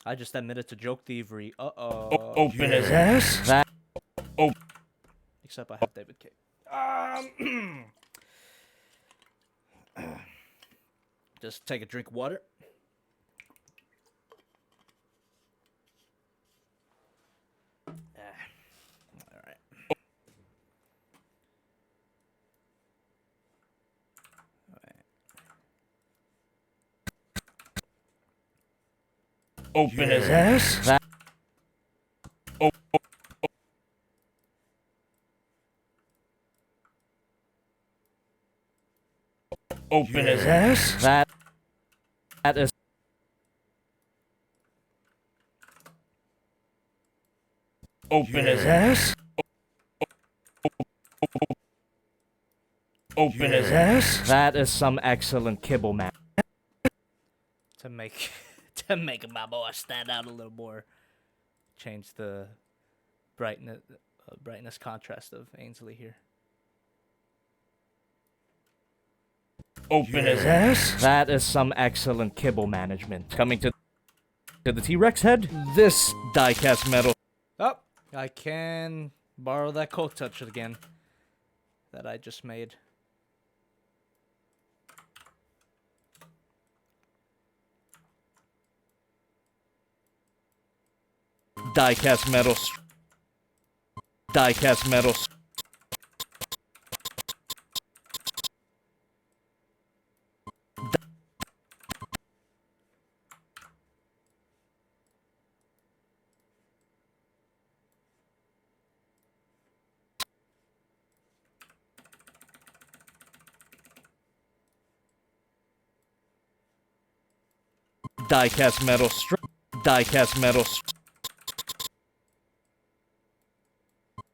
I just admitted to joke thievery. Uh-oh. Open his ass. That. Except I have David Kaye. Just take a drink of water. All right. Open his ass. That. Open his ass. That is. Open his ass. Open his ass. That is some excellent kibble, man. To make my boy stand out a little more. Change the brightness contrast of Ainsley here. Open his ass. That is some excellent kibble management. Coming to the T-Rex head, this die-cast metal. Oh, I can borrow that coat touch again that I just made. Die-cast metal. Die-cast metal. Die-cast metal. Die-cast metal.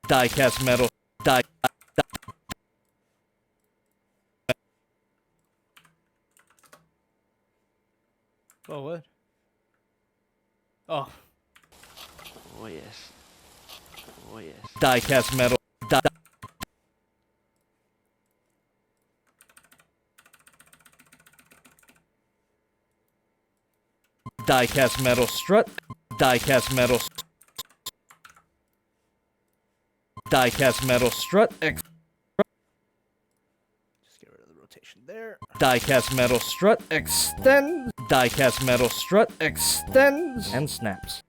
Die-cast metal. Die. Oh, what? Oh. Oh yes. Oh yes. Die-cast metal. Die-cast metal strut. Die-cast metal. Die-cast metal strut. Just get rid of the rotation there. Die-cast metal strut extends. Die-cast metal strut extends and snaps.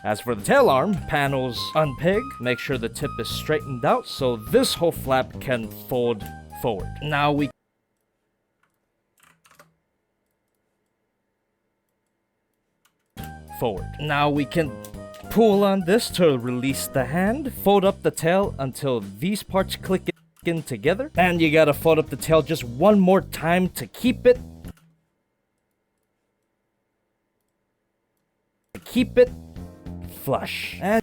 As for the tail arm, panels unpeg. Make sure the tip is straightened out so this whole flap can fold forward. Now we forward. Now we can Pull on this to release the hand. Fold up the tail until these parts click in together. And you gotta fold up the tail just one more time to keep it. Flush. And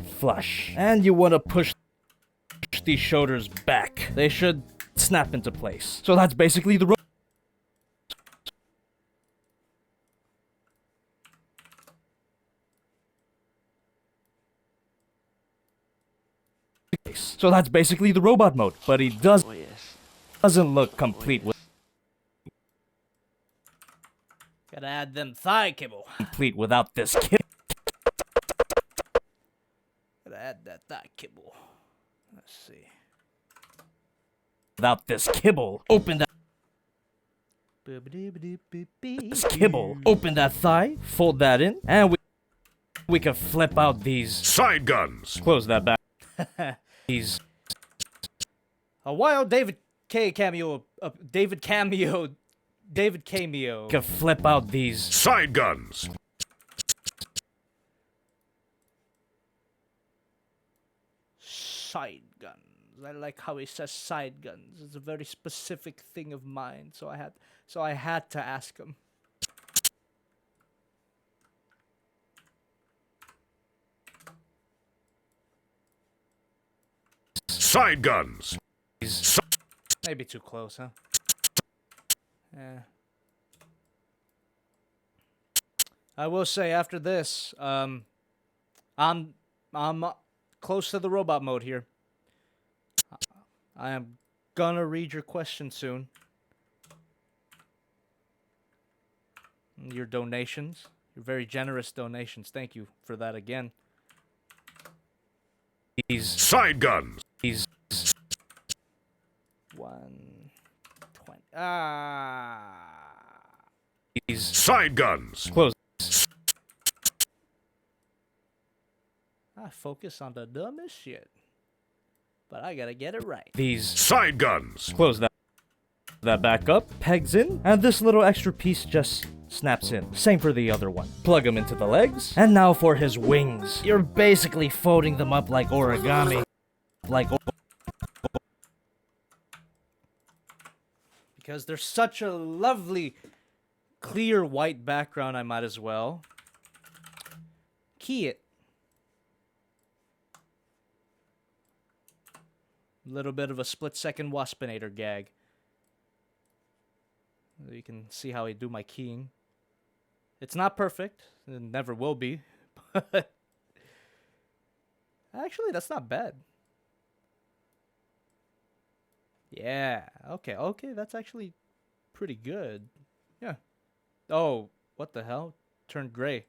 flush. And you want to push these shoulders back. They should snap into place. So that's basically the robot mode, but he Oh yes. doesn't look complete Gotta add them thigh kibble. without this kit. Gotta add that thigh kibble. Let's see. Without this kibble, open that kibble, open that thigh, fold that in, and we can flip out these Side guns. close that back. These A wild David Kaye cameo. David cameo. can flip out these Side guns. Side guns. I like how he says side guns. It's a very specific thing of mine, so I had to ask him. Side guns. Maybe too close, huh? Yeah. I will say after this, I'm close to the robot mode here. I am gonna read your question soon. Your donations, your very generous donations. Thank you for that again. these Side guns. these 120. these Side guns. close I focus on the dumbest shit, but I gotta get it right. these Side guns. close that back up, pegs in, and this little extra piece just snaps in. Same for the other one. Plug them into the legs, and now for his wings. You're basically folding them up like origami. Because there's such a lovely, clear white background, I might as well key it. Little bit of a split-second waspinator gag. You can see how I do my keying. It's not perfect. It never will be. But actually, that's not bad. Yeah. Okay. That's actually pretty good. Yeah. Oh, what the hell? Turned gray.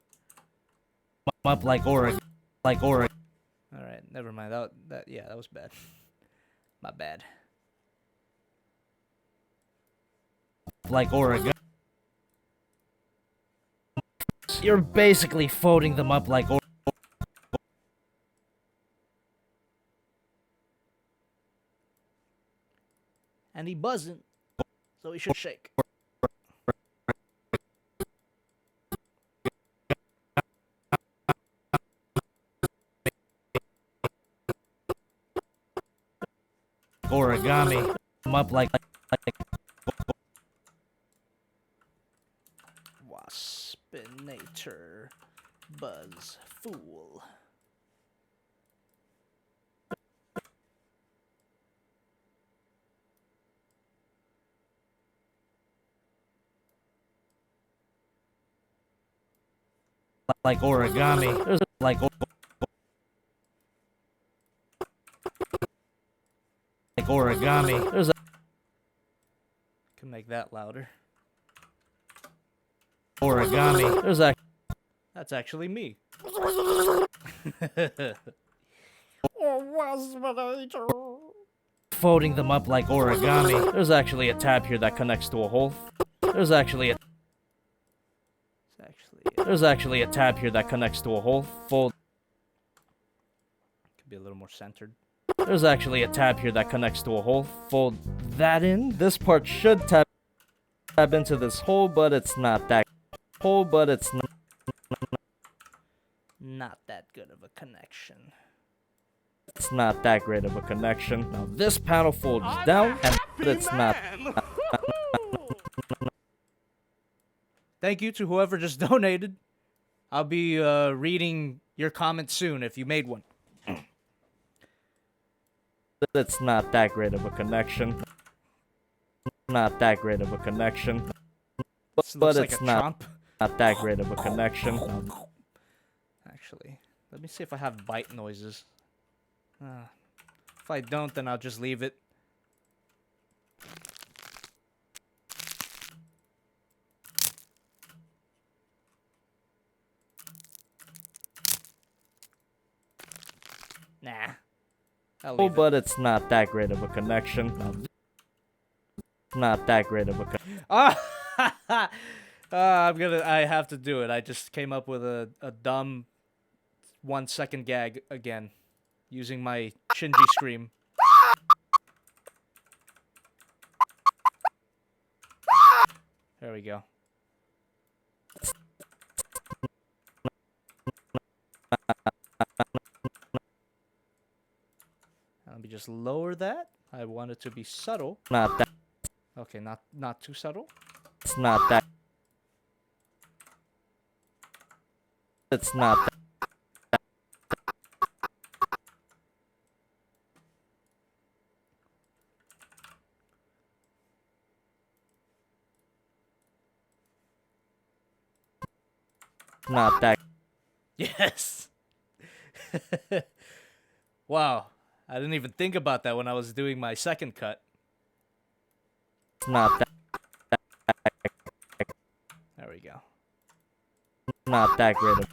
Up like origami. All right, never mind. That was bad. My bad. Like origami. You're basically folding them up like And he buzzing, so he should shake. origami. Them up like Waspinator buzz fool. origami. There's origami. There's Can make that louder. origami. That's actually me. Folding them up like origami. There's actually a tab here that connects to a hole. There's actually a tab here that connects to a hole. Fold. Could be a little more centered. There's actually a tab here that connects to a hole. Fold that in. This part should tap into this hole, but it's not that hole, but it's Not that good of a connection. it's not that great of a connection. Now this panel folds down, and it's not. Thank you to whoever just donated. I'll be reading your comment soon if you made one. It's not that great of a connection. Not that great of a connection. This But looks it's like a not Trump. that great of a connection. Actually, let me see if I have bite noises. If I don't, then I'll just leave it. Nah. I'll Oh, leave it. but it's not that great of a connection. Not that great of a I have to do it. I just came up with a dumb 1 second gag again. Using my Shinji scream. There we go. Let me just lower that. I want it to be subtle. Not that. Okay, not too subtle. It's not that. It's not that. Not that. Yes. Wow. I didn't even think about that when I was doing my second cut. It's not that. There we go. Not that great of.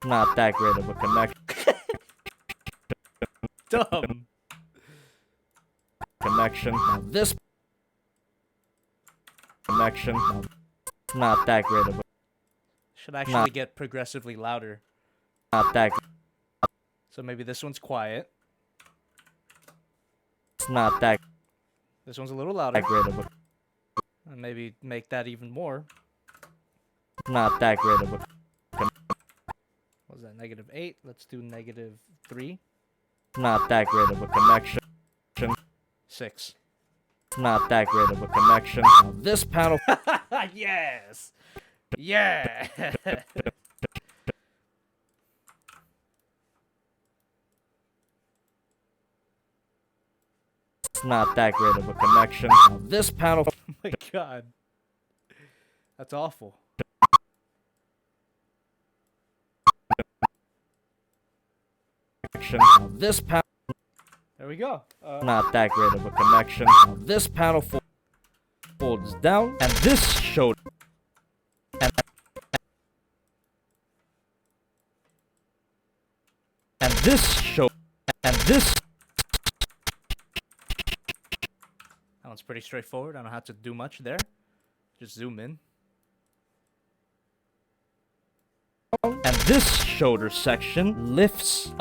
Not that great of a connection. Dumb. Connection. Now this connection. Now, it's not that great of a. Should actually get progressively louder. Not that. So maybe this one's quiet. It's not that This one's a little louder. great of a. And maybe make that even more. Not that great of a. What was that? -8. Let's do -3. Not that great of a connection. 6. Not that great of a connection. Now this panel. Yes. Yeah. It's not that great of a connection. Now this panel. Oh my god. That's awful. Now this panel. There we go. Not that great of a connection. Now this panel folds down, and this showed. And this show. And this. That one's pretty straightforward. I don't have to do much there. Just zoom in. And this shoulder section lifts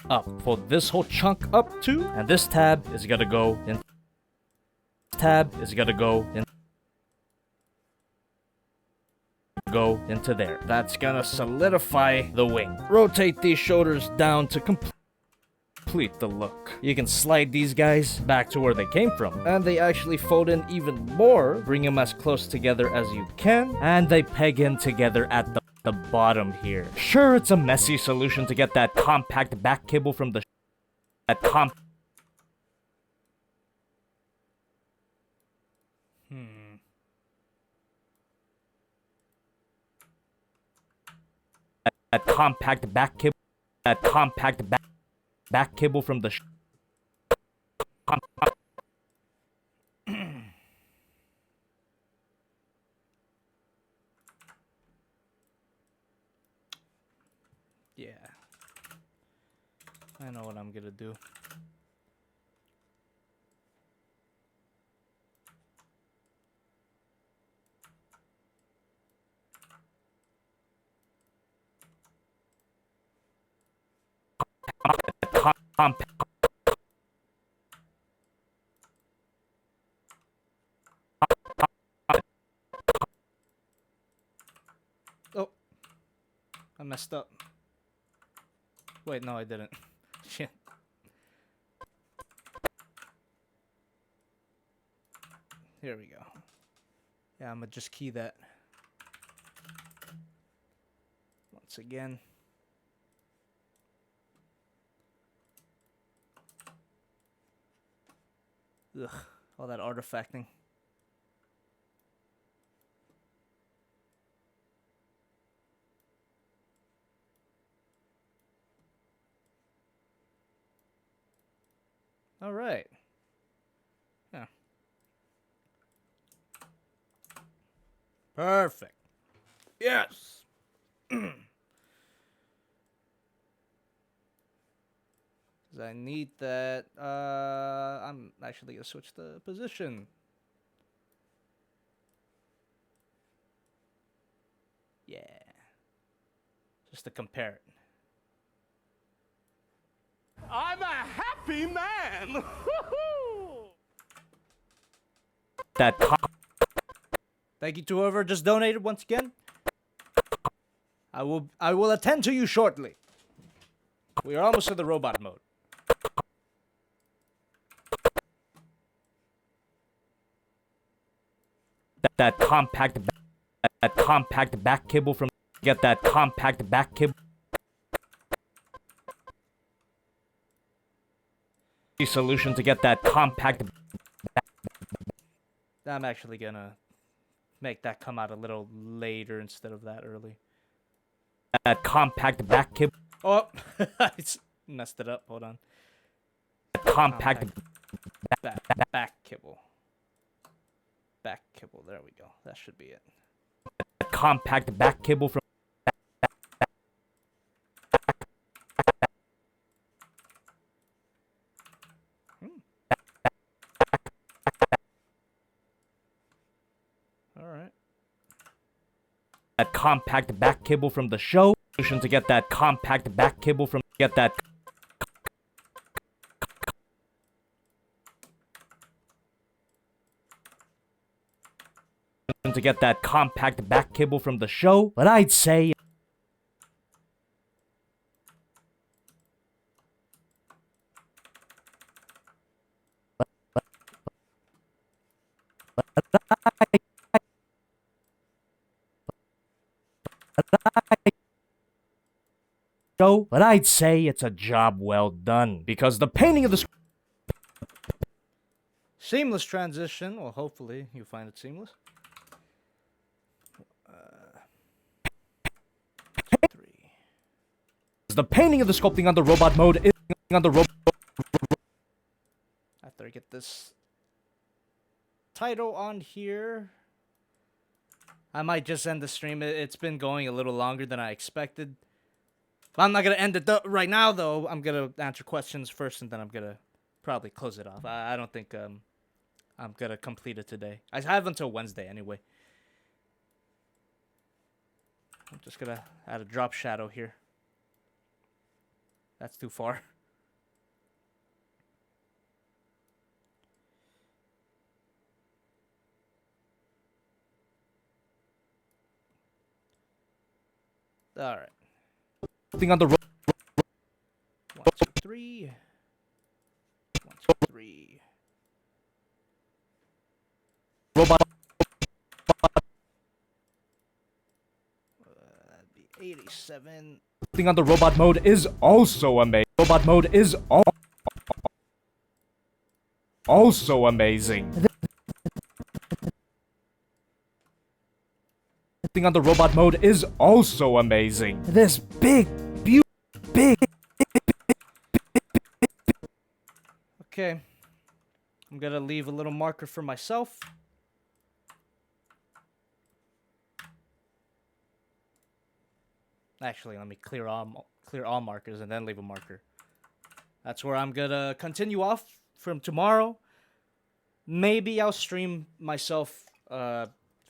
up for this whole chunk up too. And this tab is gonna go in. Tab is gonna go in. Go into there. That's gonna solidify the wing. Rotate these shoulders down to complete the look. You can slide these guys back to where they came from, and they actually fold in even more. Bring them as close together as you can, and they peg in together at the bottom here. Sure, it's a messy solution to get that compact back cable from the that compact back cable, that compact back cable from the Yeah. I know what I'm gonna do. messed up. Wait, no, I didn't. Shit. Here we go. Yeah, I'm gonna just key that. Once again. Ugh, all that artifacting. All right. Yeah. Perfect. Yes. 'Cause I need that. I'm actually gonna switch the position. Yeah. Just to compare it. I'm a happy man. Woo-hoo! That Thank you to whoever just donated once again. I will attend to you shortly. We are almost in the robot mode. that compact back cable from get that compact back cable solution to get that compact. I'm actually gonna make that come out a little later instead of that early. That compact back cable. Oh, I messed it up. Hold on. Compact Back kibble. Back kibble. There we go. That should be it. compact back cable from All right. that compact back cable from the show. Solution to get that compact back cable from get that to get that compact back cable from the show. But I'd say but I'd say it's a job well done because the painting of the Seamless transition. Well, hopefully you find it seamless. 3. the painting of the sculpting on the robot mode is on the robot. After I get this title on here, I might just end the stream. It's been going a little longer than I expected. I'm not gonna end it right now, though. I'm gonna answer questions first, and then I'm gonna probably close it off. I don't think I'm gonna complete it today. I have until Wednesday anyway. I'm just gonna add a drop shadow here. That's too far. All right. Thing on the 1, 2, 3. 1, 2, 3. robot. That'd be 87. Thing on the robot mode is also amazing. Robot mode is also amazing. Thing on the robot mode is also amazing. This big. Okay. I'm gonna leave a little marker for myself. Actually, let me clear all markers and then leave a marker. That's where I'm gonna continue off from tomorrow. Maybe I'll stream myself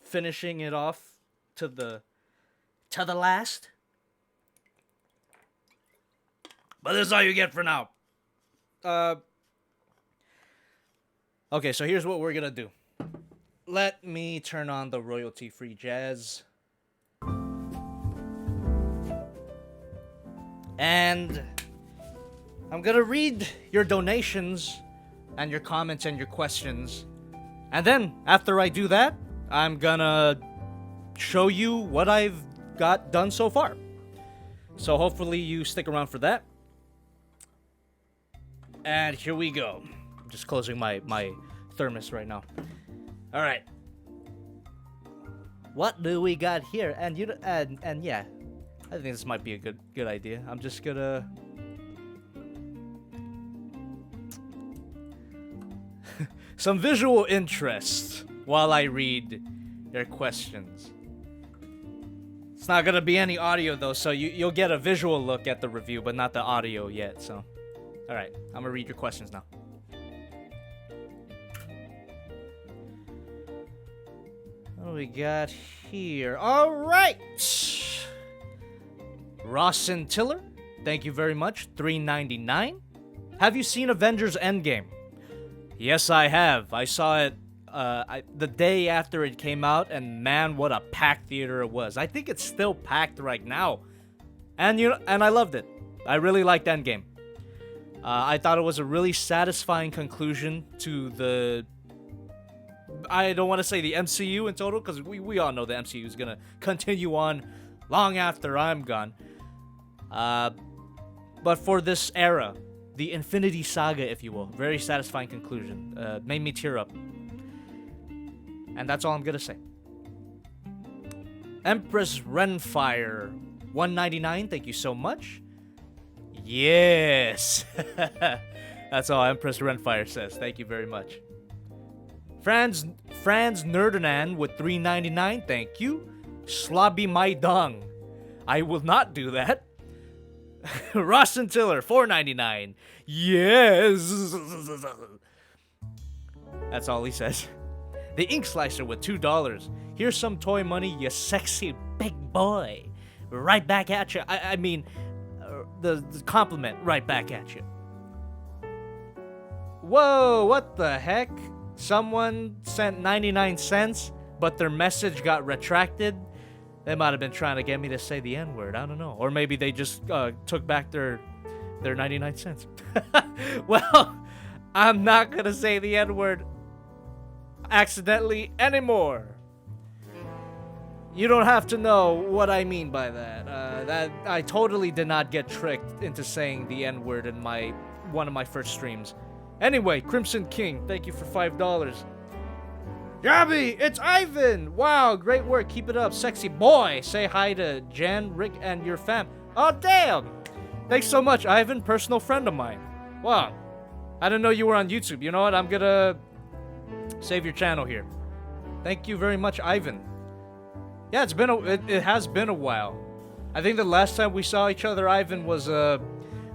finishing it off to the last. But this is all you get for now. Okay, so here's what we're gonna do. Let me turn on the royalty-free jazz. And I'm gonna read your donations and your comments and your questions. And then, after I do that, I'm gonna show you what I've got done so far. So hopefully you stick around for that. And here we go. I'm just closing my thermos right now. All right. What do we got here? And yeah, I think this might be a good idea. I'm just gonna some visual interest while I read your questions. It's not gonna be any audio though, so you'll get a visual look at the review, but not the audio yet. So, all right, I'm gonna read your questions now. What do we got here? All right. Rawson Tiller, thank you very much. $3.99. Have you seen Avengers Endgame? Yes, I have. I saw it the day after it came out, and man, what a packed theater it was. I think it's still packed right now. And I loved it. I really liked Endgame. I thought it was a really satisfying conclusion to the... I don't want to say the MCU in total, because we all know the MCU is going to continue on long after I'm gone. But for this era, the Infinity Saga, if you will, very satisfying conclusion. Made me tear up. And that's all I'm going to say. Empress Renfire, $1.99, thank you so much. Yes! That's all Empress Renfire says. Thank you very much. Franz Nerdanan with $3.99, thank you. Slobby my dung. I will not do that. Ross and Tiller, $4.99. Yes. That's all he says. The Ink Slicer with $2. Here's some toy money, you sexy big boy. Right back at you. I mean, the compliment right back at you. Whoa, what the heck? Someone sent 99 cents, but their message got retracted. They might have been trying to get me to say the N-word. I don't know. Or maybe they just took back their 99 cents. Well, I'm not going to say the N-word accidentally anymore. You don't have to know what I mean by that. That I totally did not get tricked into saying the N-word in one of my first streams. Anyway, Crimson King, thank you for $5. Jobby, it's Ivan! Wow, great work. Keep it up. Sexy boy. Say hi to Jan, Rick, and your fam. Oh, damn! Thanks so much, Ivan. Personal friend of mine. Wow. I didn't know you were on YouTube. You know what? I'm gonna save your channel here. Thank you very much, Ivan. Yeah, it has been a while. I think the last time we saw each other, Ivan, was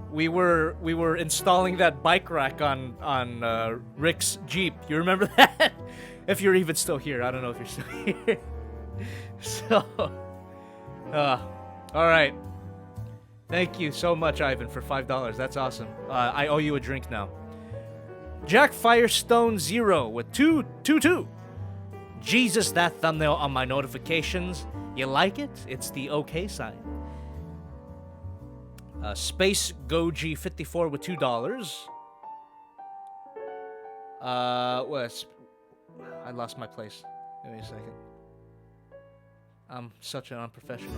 we were installing that bike rack on Rick's Jeep. You remember that? If you're even still here. I don't know if you're still here. So, all right. Thank you so much, Ivan, for $5. That's awesome. I owe you a drink now. Jack Firestone 0 with 222. Jesus, that thumbnail on my notifications. You like it? It's the okay sign. Space Goji 54 with $2. I lost my place. Give me a second. I'm such an unprofessional.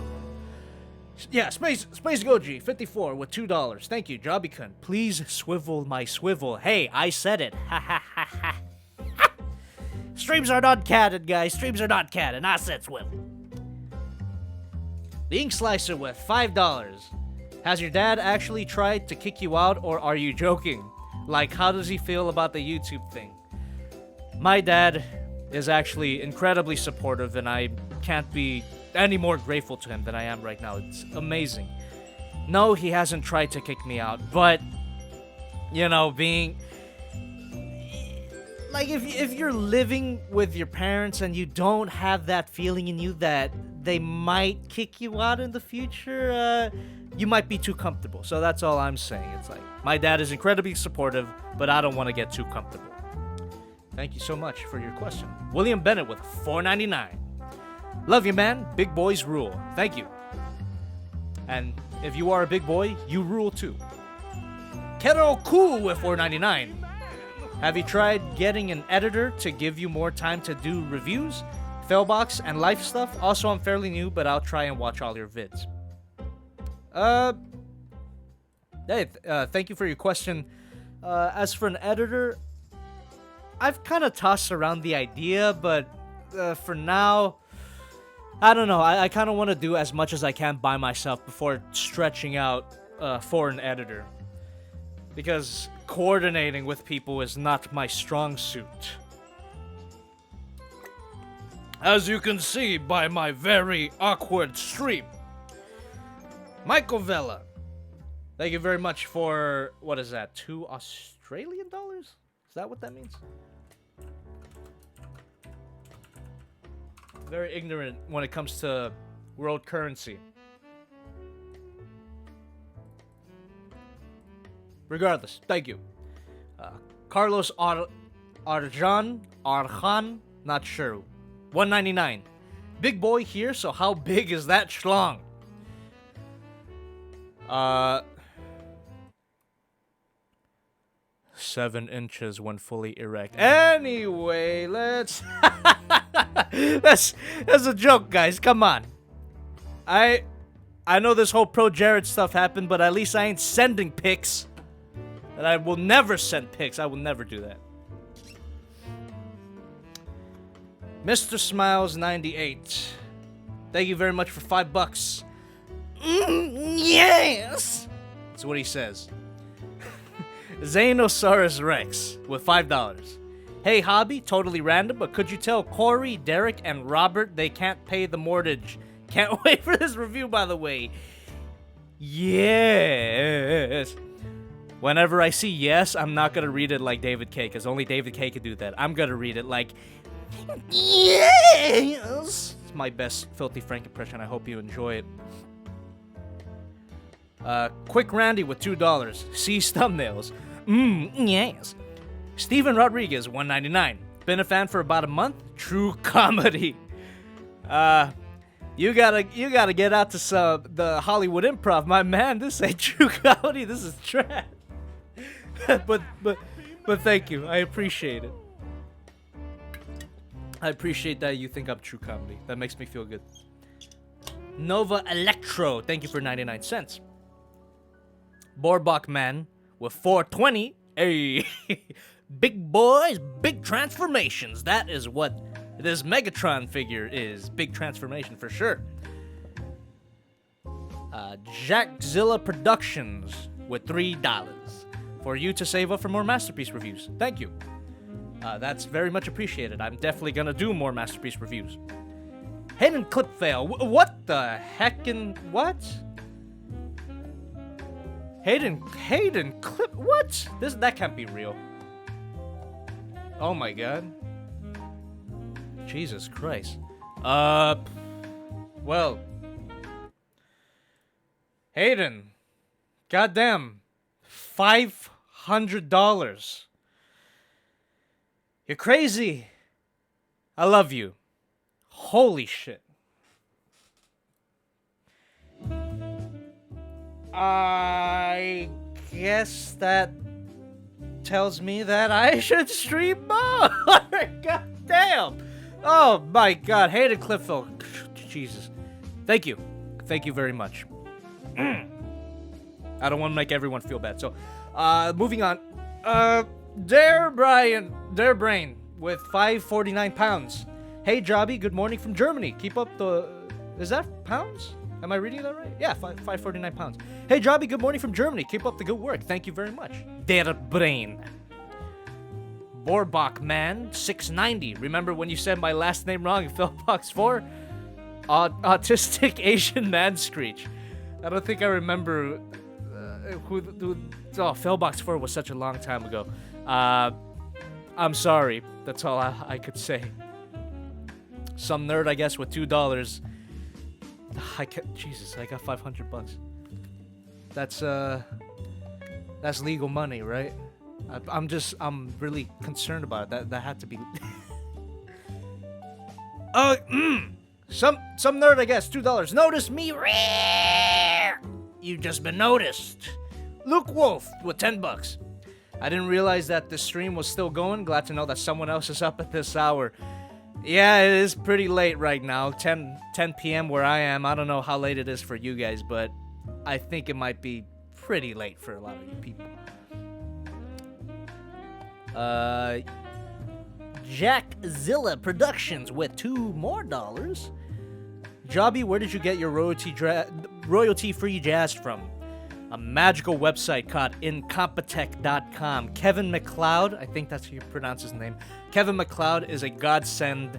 Yeah, Space Goji 54 with $2. Thank you, Jobbykun. Please swivel my swivel. Hey, I said it. Ha ha ha ha. Streams are not canon, guys. Streams are not canon. I said swivel. The Ink Slicer with $5. Has your dad actually tried to kick you out, or are you joking? Like, how does he feel about the YouTube thing? My dad is actually incredibly supportive, and I can't be any more grateful to him than I am right now. It's amazing. No, he hasn't tried to kick me out, but, you know, being... Like, if you're living with your parents and you don't have that feeling in you that they might kick you out in the future, you might be too comfortable. So that's all I'm saying. It's like, my dad is incredibly supportive, but I don't want to get too comfortable. Thank you so much for your question. William Bennett with $4.99. Love you, man. Big boys rule. Thank you. And if you are a big boy, you rule too. Kero Cool with $4.99. Have you tried getting an editor to give you more time to do reviews, failbox, and life stuff? Also, I'm fairly new, but I'll try and watch all your vids. Thank you for your question. As for an editor, I've kind of tossed around the idea, but for now, I don't know. I kind of want to do as much as I can by myself before stretching out for an editor. Because coordinating with people is not my strong suit. As you can see by my very awkward stream. Michael Vella. Thank you very much for, what is that, $2 Australian? Is that what that means? Very ignorant when it comes to world currency. Regardless, thank you. Carlos Arjan, not sure. $1.99. Big boy here, so how big is that schlong? 7 inches when fully erect. Anyway, let's... that's a joke, guys. Come on. I know this whole Pro Jared stuff happened, but at least I ain't sending pics. And I will never send pics. I will never do that. Mr. Smiles 98. Thank you very much for $5. Yes! That's what he says. Xenosaurus Rex with $5. Hey, hobby, totally random, but could you tell Corey, Derek, and Robert they can't pay the mortgage? Can't wait for this review, by the way. Yes. Whenever I see yes, I'm not gonna read it like David Kaye, because only David Kaye can do that. I'm gonna read it like yes. It's my best Filthy Frank impression. I hope you enjoy it. Quick Randy with $2. Sees thumbnails. Yes. Steven Rodriguez, $1.99. Been a fan for about a month. True comedy. You gotta get out to the Hollywood Improv, my man. This ain't true comedy. This is trash. but thank you. I appreciate it. I appreciate that you think I'm true comedy. That makes me feel good. Nova Electro, thank you for 99 cents. Borbach Man with $4.20. Hey, big boys, big transformations. That is what this Megatron figure is. Big transformation for sure. Jackzilla Productions with $3 for you to save up for more Masterpiece reviews. Thank you. That's very much appreciated. I'm definitely gonna do more Masterpiece reviews. Hayden Clip Fail. What the heckin' what? Hayden Clip. What? That can't be real. Oh my god. Jesus Christ. Well. Hayden. Goddamn. $500. You're crazy. I love you. Holy shit. I guess that tells me that I should stream more. God damn. Oh my god. Hayden Cliffville. Jesus. Thank you. Thank you very much. I don't want to make everyone feel bad. So, moving on. Dare Brain with 549 pounds. Hey, Jobby, good morning from Germany. Keep up the... Is that pounds? Am I reading that right? Yeah, 549 pounds. Hey, Jobby, good morning from Germany. Keep up the good work. Thank you very much. Der Brain. Borbach Man, 690. Remember when you said my last name wrong in Fellbox 4? Autistic Asian Man Screech. I don't think I remember who Fellbox 4 was such a long time ago. I'm sorry. That's all I could say. Some nerd, I guess, with $2. Jesus, I got $500. That's legal money, right? I'm really concerned about it. That had to be. Some nerd, I guess, $2. Notice me rare. you've just been noticed. Luke Wolf with 10 bucks. I didn't realize that the stream was still going. Glad to know that someone else is up at this hour. Yeah, it is pretty late right now. 10 p.m. where I am. I don't know how late it is for you guys, but I think it might be pretty late for a lot of you people. Jack Zilla Productions with $2 more. Jobby, where did you get your royalty-free jazz from? A magical website called Incompetech.com. Kevin MacLeod, I think that's how you pronounce his name. Kevin MacLeod is a godsend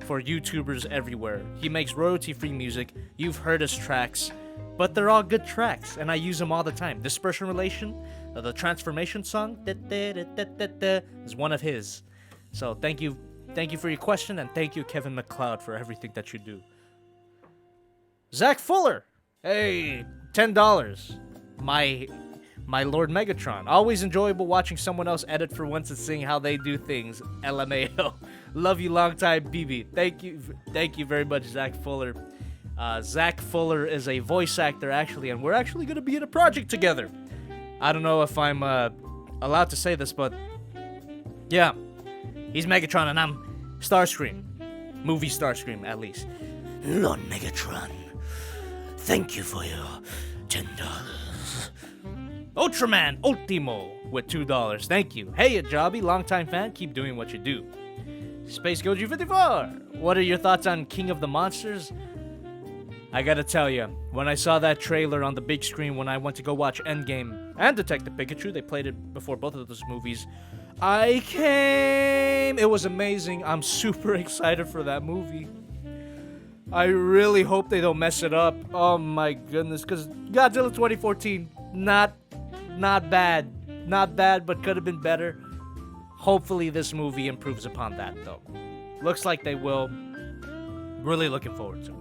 for YouTubers everywhere. He makes royalty-free music. You've heard his tracks, but they're all good tracks, and I use them all the time. Dispersion Relation, the Transformation song, is one of his. So thank you for your question, and thank you, Kevin MacLeod, for everything that you do. Zach Fuller, hey, $10. My Lord Megatron. Always enjoyable watching someone else edit for once and seeing how they do things. LMAO. Love you, long time, BB. Thank you very much, Zach Fuller. Zach Fuller is a voice actor, actually, and we're actually going to be in a project together. I don't know if I'm allowed to say this, but yeah, he's Megatron and I'm Starscream. Movie Starscream, at least. Lord Megatron, thank you for your $10. Ultraman Ultimo with $2. Thank you. Hey, Jobby, longtime fan. Keep doing what you do. Space Goji 54. What are your thoughts on King of the Monsters? I gotta tell you, when I saw that trailer on the big screen when I went to go watch Endgame and Detective Pikachu, they played it before both of those movies, I came. It was amazing. I'm super excited for that movie. I really hope they don't mess it up. Oh my goodness, because Godzilla 2014, not bad. Not bad, but could have been better. Hopefully this movie improves upon that, though. Looks like they will. Really looking forward to it.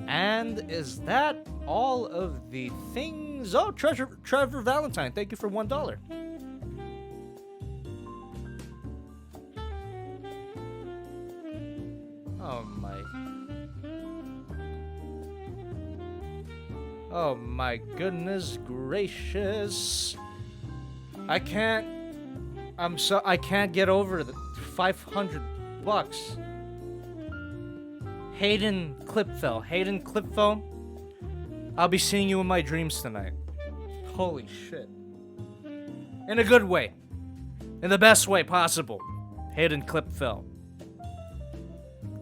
And is that all of the things? Oh, Trevor Valentine, thank you for $1. Oh my goodness gracious. I can't get over the $500. Hayden Clipfell, I'll be seeing you in my dreams tonight. Holy shit. In a good way. In the best way possible. Hayden Clipfell.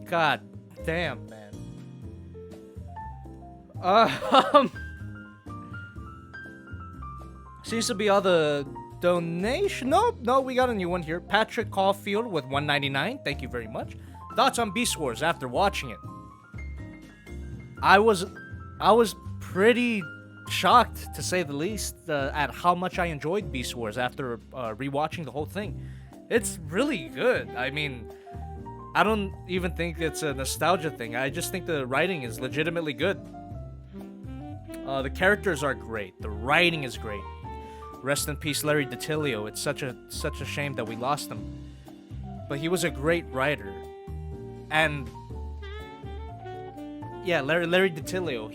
God damn, man. Seems to be all the donation. No, we got a new one here. Patrick Caulfield with $1.99. Thank you very much. Thoughts on Beast Wars after watching it? I was pretty shocked, to say the least, at how much I enjoyed Beast Wars after rewatching the whole thing. It's really good. I mean, I don't even think it's a nostalgia thing. I just think the writing is legitimately good. The characters are great. The writing is great. Rest in peace, Larry DiTillio. It's such a shame that we lost him. But he was a great writer. And yeah, Larry DiTillio,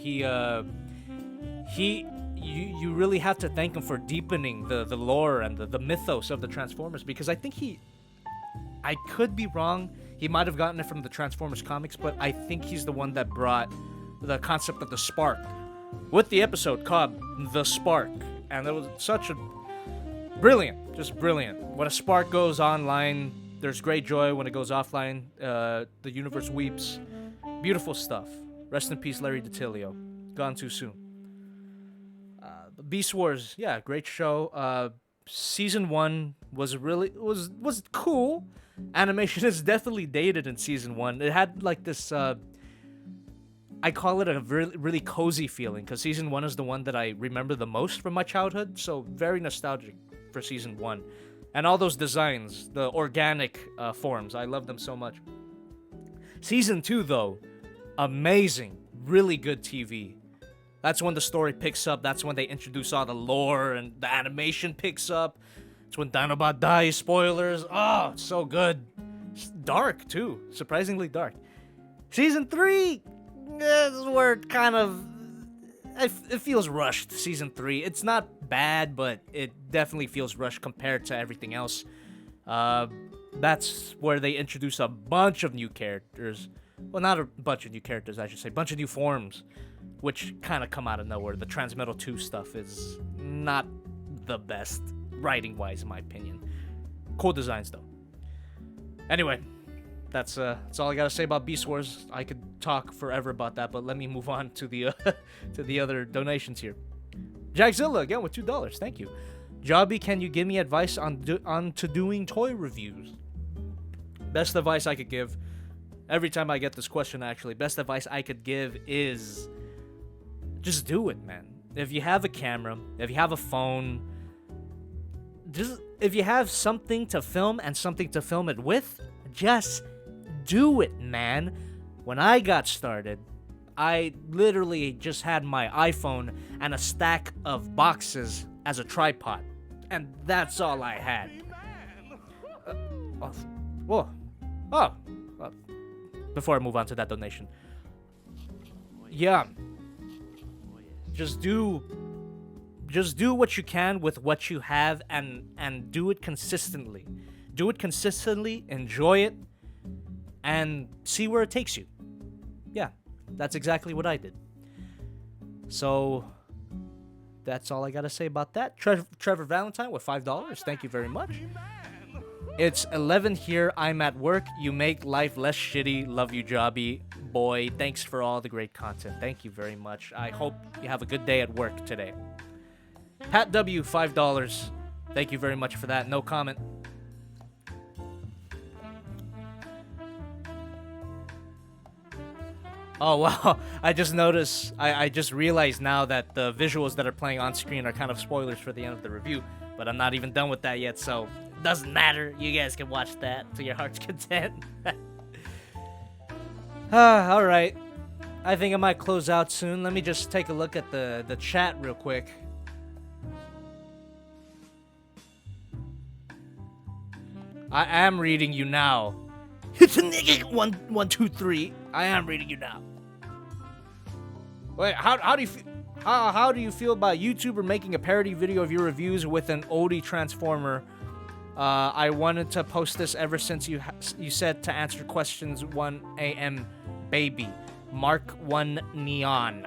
you really have to thank him for deepening the lore and the mythos of the Transformers, because I think I could be wrong, he might have gotten it from the Transformers comics, but I think he's the one that brought the concept of the spark with the episode called The Spark. And it was such a brilliant, just brilliant. When a spark goes online, there's great joy. When it goes offline, the universe weeps. Beautiful stuff. Rest in peace, Larry DiTillio. Gone too soon. Beast Wars, yeah, great show. Season 1 was cool. Animation is definitely dated in season 1. It had like this, I call it a really cozy feeling, because season 1 is the one that I remember the most from my childhood. So very nostalgic for season 1. And all those designs, the organic forms, I love them so much. Season 2, though, amazing, really good TV. That's when the story picks up. That's when they introduce all the lore and the animation picks up. It's when Dinobot dies. Spoilers. Oh, it's so good. It's dark, too. Surprisingly dark. Season 3, this is where it kind of it feels rushed. Season 3. It's not bad, but it definitely feels rushed compared to everything else. That's where they introduce a bunch of new characters. Well, not a bunch of new characters, I should say. A bunch of new forms, which kind of come out of nowhere. The Transmetal 2 stuff is not the best, writing-wise, in my opinion. Cool designs, though. Anyway, that's all I gotta say about Beast Wars. I could talk forever about that, but let me move on to the to the other donations here. Jackzilla again with $2. Thank you. Jobby, can you give me advice on doing toy reviews? Best advice I could give. Every time I get this question, actually, best advice I could give is just do it, man. If you have a camera, if you have a phone, if you have something to film and something to film it with, just do it, man. When I got started, I literally just had my iPhone and a stack of boxes as a tripod. And that's all I had. Before I move on to that donation. Yeah. Just do what you can with what you have and do it consistently. Do it consistently, enjoy it, and see where it takes you. Yeah, that's exactly what I did. So, that's all I gotta say about that. Trevor Valentine with $5. Thank you very much. It's 11 here. I'm at work. You make life less shitty. Love you, Jobby. Boy, thanks for all the great content. Thank you very much. I hope you have a good day at work today. Pat W, $5. Thank you very much for that. No comment. Oh, wow. I just noticed, I just realized now that the visuals that are playing on screen are kind of spoilers for the end of the review. But I'm not even done with that yet, so doesn't matter. You guys can watch that to your heart's content. Alright. I think I might close out soon. Let me just take a look at the chat real quick. I am reading you now. It's a nigga 123. I am reading you now. Wait, how do you feel? How do you feel about YouTuber making a parody video of your reviews with an oldie transformer? I wanted to post this ever since you said to answer questions 1 a.m. baby. Mark 1 Neon.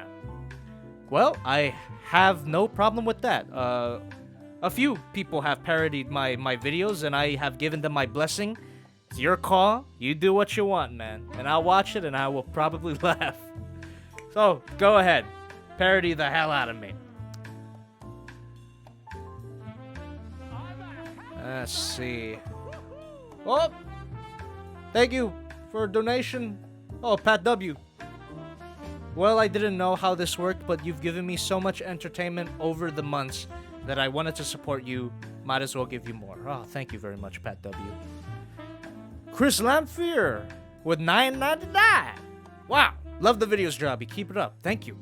Well, I have no problem with that. A few people have parodied my videos, and I have given them my blessing. It's your call. You do what you want, man. And I'll watch it, and I will probably laugh. So, go ahead. Parody the hell out of me. Let's see. Oh! Thank you for a donation. Oh, Pat W. Well, I didn't know how this worked, but you've given me so much entertainment over the months that I wanted to support you. Might as well give you more. Oh, thank you very much, Pat W. Chris Lamphere with $9.99. Wow. Love the videos, Jobby. Keep it up. Thank you.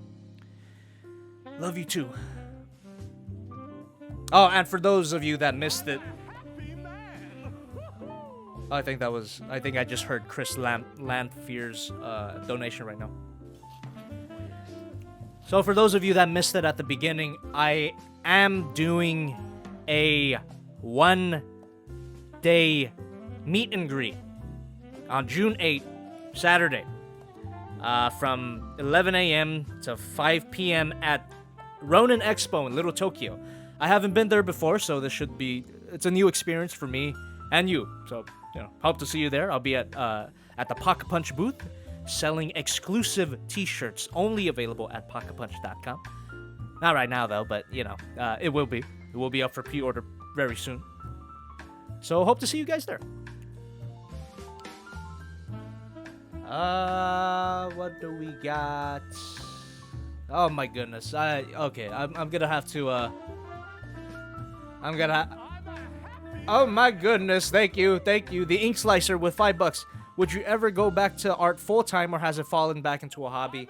Love you too. Oh, and for those of you that missed it, I think I just heard Chris Lamphere's donation right now. So for those of you that missed it at the beginning, I am doing a 1-day meet and greet on June 8th, Saturday, from 11 a.m. to 5 p.m. at Ronin Expo in Little Tokyo. I haven't been there before, so it's a new experience for me and you. So, hope to see you there. I'll be at the Pocket Punch booth, selling exclusive t-shirts only available at pocketpunch.com. Not right now though, but it will be. It will be up for pre-order very soon. So hope to see you guys there. What do we got? Oh my goodness. Okay, I'm gonna have to oh my goodness, thank you. The Ink Slicer with $5. Would you ever go back to art full-time, or has it fallen back into a hobby?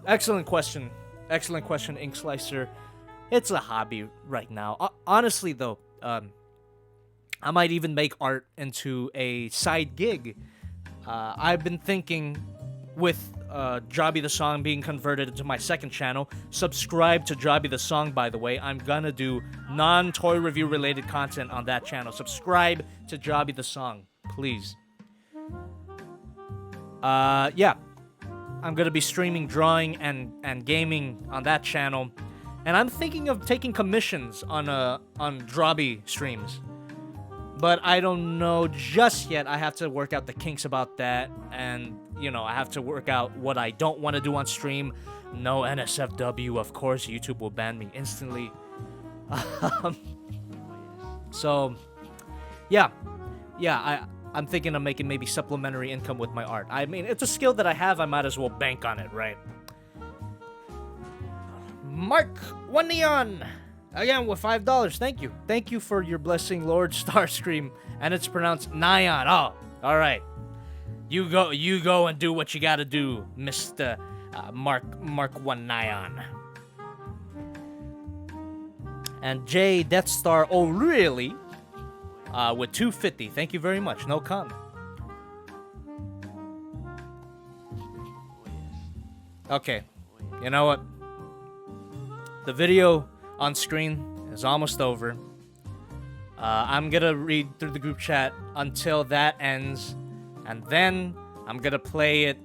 Excellent question, Ink Slicer. It's a hobby right now. Honestly though, I might even make art into a side gig. I've been thinking with Jobby the Song being converted into my second channel. Subscribe to Jobby the Song, by the way. I'm gonna do non-toy review related content on that channel. Subscribe to Jobby the Song, please. Yeah. I'm gonna be streaming drawing and gaming on that channel. And I'm thinking of taking commissions on Jobby streams. But I don't know just yet. I have to work out the kinks about that. And, you know, I have to work out what I don't want to do on stream. No NSFW, of course. YouTube will ban me instantly. So, yeah. Yeah, I'm thinking of making maybe supplementary income with my art. I mean, it's a skill that I have. I might as well bank on it, right? Mark One Neon! Again, with $5. Thank you. Thank you for your blessing, Lord Starscream. And it's pronounced Nyan. Oh, all right. You go and do what you gotta do, Mr. Mark One Nyan. And J Death Star O'Reilly with $2.50. Thank you very much. No comment. Okay. You know what? The video on screen is almost over. I'm gonna read through the group chat until that ends, and then I'm gonna play it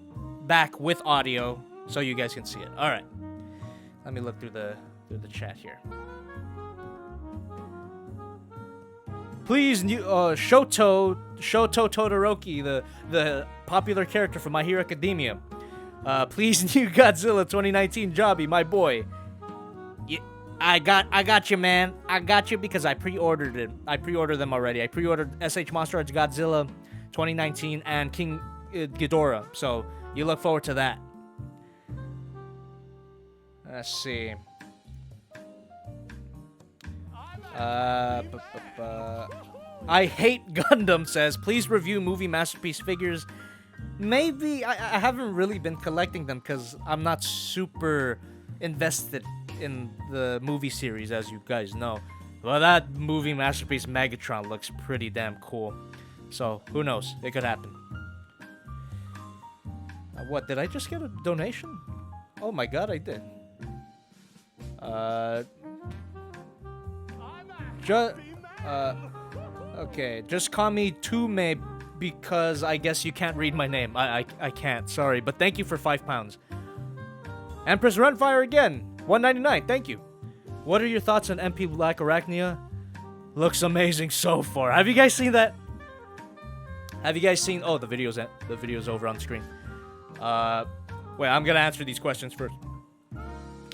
back with audio so you guys can see it. All right. Let me look through the chat here. Please, Shoto Todoroki, the popular character from My Hero Academia. Please, new Godzilla 2019 Jobby, my boy. I got you, man. I got you because I pre-ordered it. I pre-ordered them already. I pre-ordered SH Monster Arts Godzilla 2019 and King Ghidorah. So you look forward to that. Let's see. I hate Gundam says, please review movie masterpiece figures. Maybe I haven't really been collecting them because I'm not super invested in the movie series, as you guys know. Well, that movie masterpiece Megatron looks pretty damn cool. So, who knows? It could happen. What, did I just get a donation? Oh my god, I did. Okay, just call me Tume because I guess you can't read my name. I can't, sorry. But thank you for £5. Empress Runfire again. $1.99, thank you. What are your thoughts on MP Black Arachnia? Looks amazing so far. Have you guys seen that? Have you guys seen... Oh, the video's over on screen. Wait, I'm gonna answer these questions first.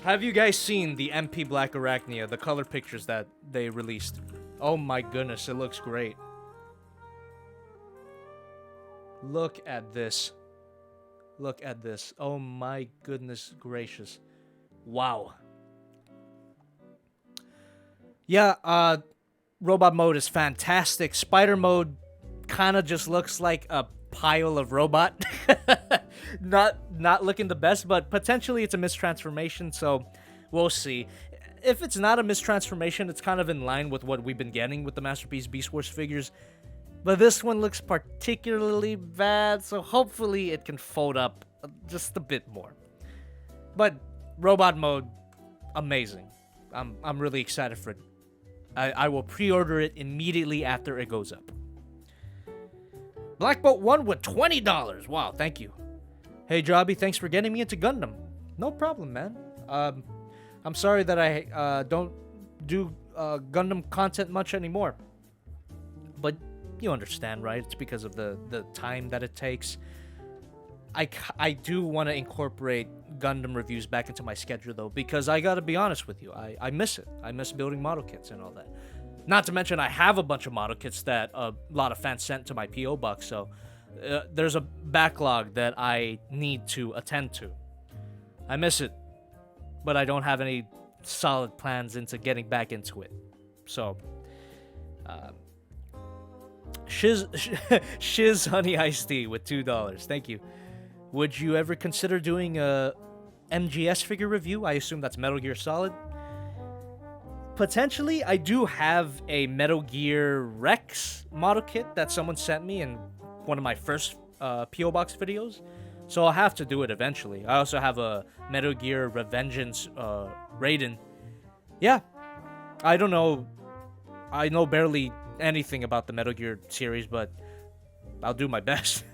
Have you guys seen the MP Black Arachnia, the color pictures that they released? Oh my goodness, it looks great. Look at this. Look at this. Oh my goodness gracious. Wow. Yeah, robot mode is fantastic. Spider mode kind of just looks like a pile of robot. not looking the best, but potentially it's a mistransformation, so we'll see. If it's not a mistransformation, it's kind of in line with what we've been getting with the Masterpiece Beast Wars figures. But this one looks particularly bad, so hopefully it can fold up just a bit more. But robot mode, amazing. I'm really excited for it. I will pre-order it immediately after it goes up. Black Bolt 1 with $20. Wow, thank you. Hey, Jobby, thanks for getting me into Gundam. No problem, man. I'm sorry that I don't do Gundam content much anymore. But you understand, right? It's because of the time that it takes. I do want to incorporate Gundam reviews back into my schedule, though, because I gotta be honest with you. I miss it. I miss building model kits and all that. Not to mention, I have a bunch of model kits that a lot of fans sent to my P.O. box, so there's a backlog that I need to attend to. I miss it, but I don't have any solid plans into getting back into it. So, Shiz Honey Iced Tea with $2. Thank you. Would you ever consider doing a MGS figure review? I assume that's Metal Gear Solid. Potentially, I do have a Metal Gear Rex model kit that someone sent me in one of my first P.O. Box videos. So I'll have to do it eventually. I also have a Metal Gear Revengeance Raiden. Yeah, I don't know. I know barely anything about the Metal Gear series, but I'll do my best.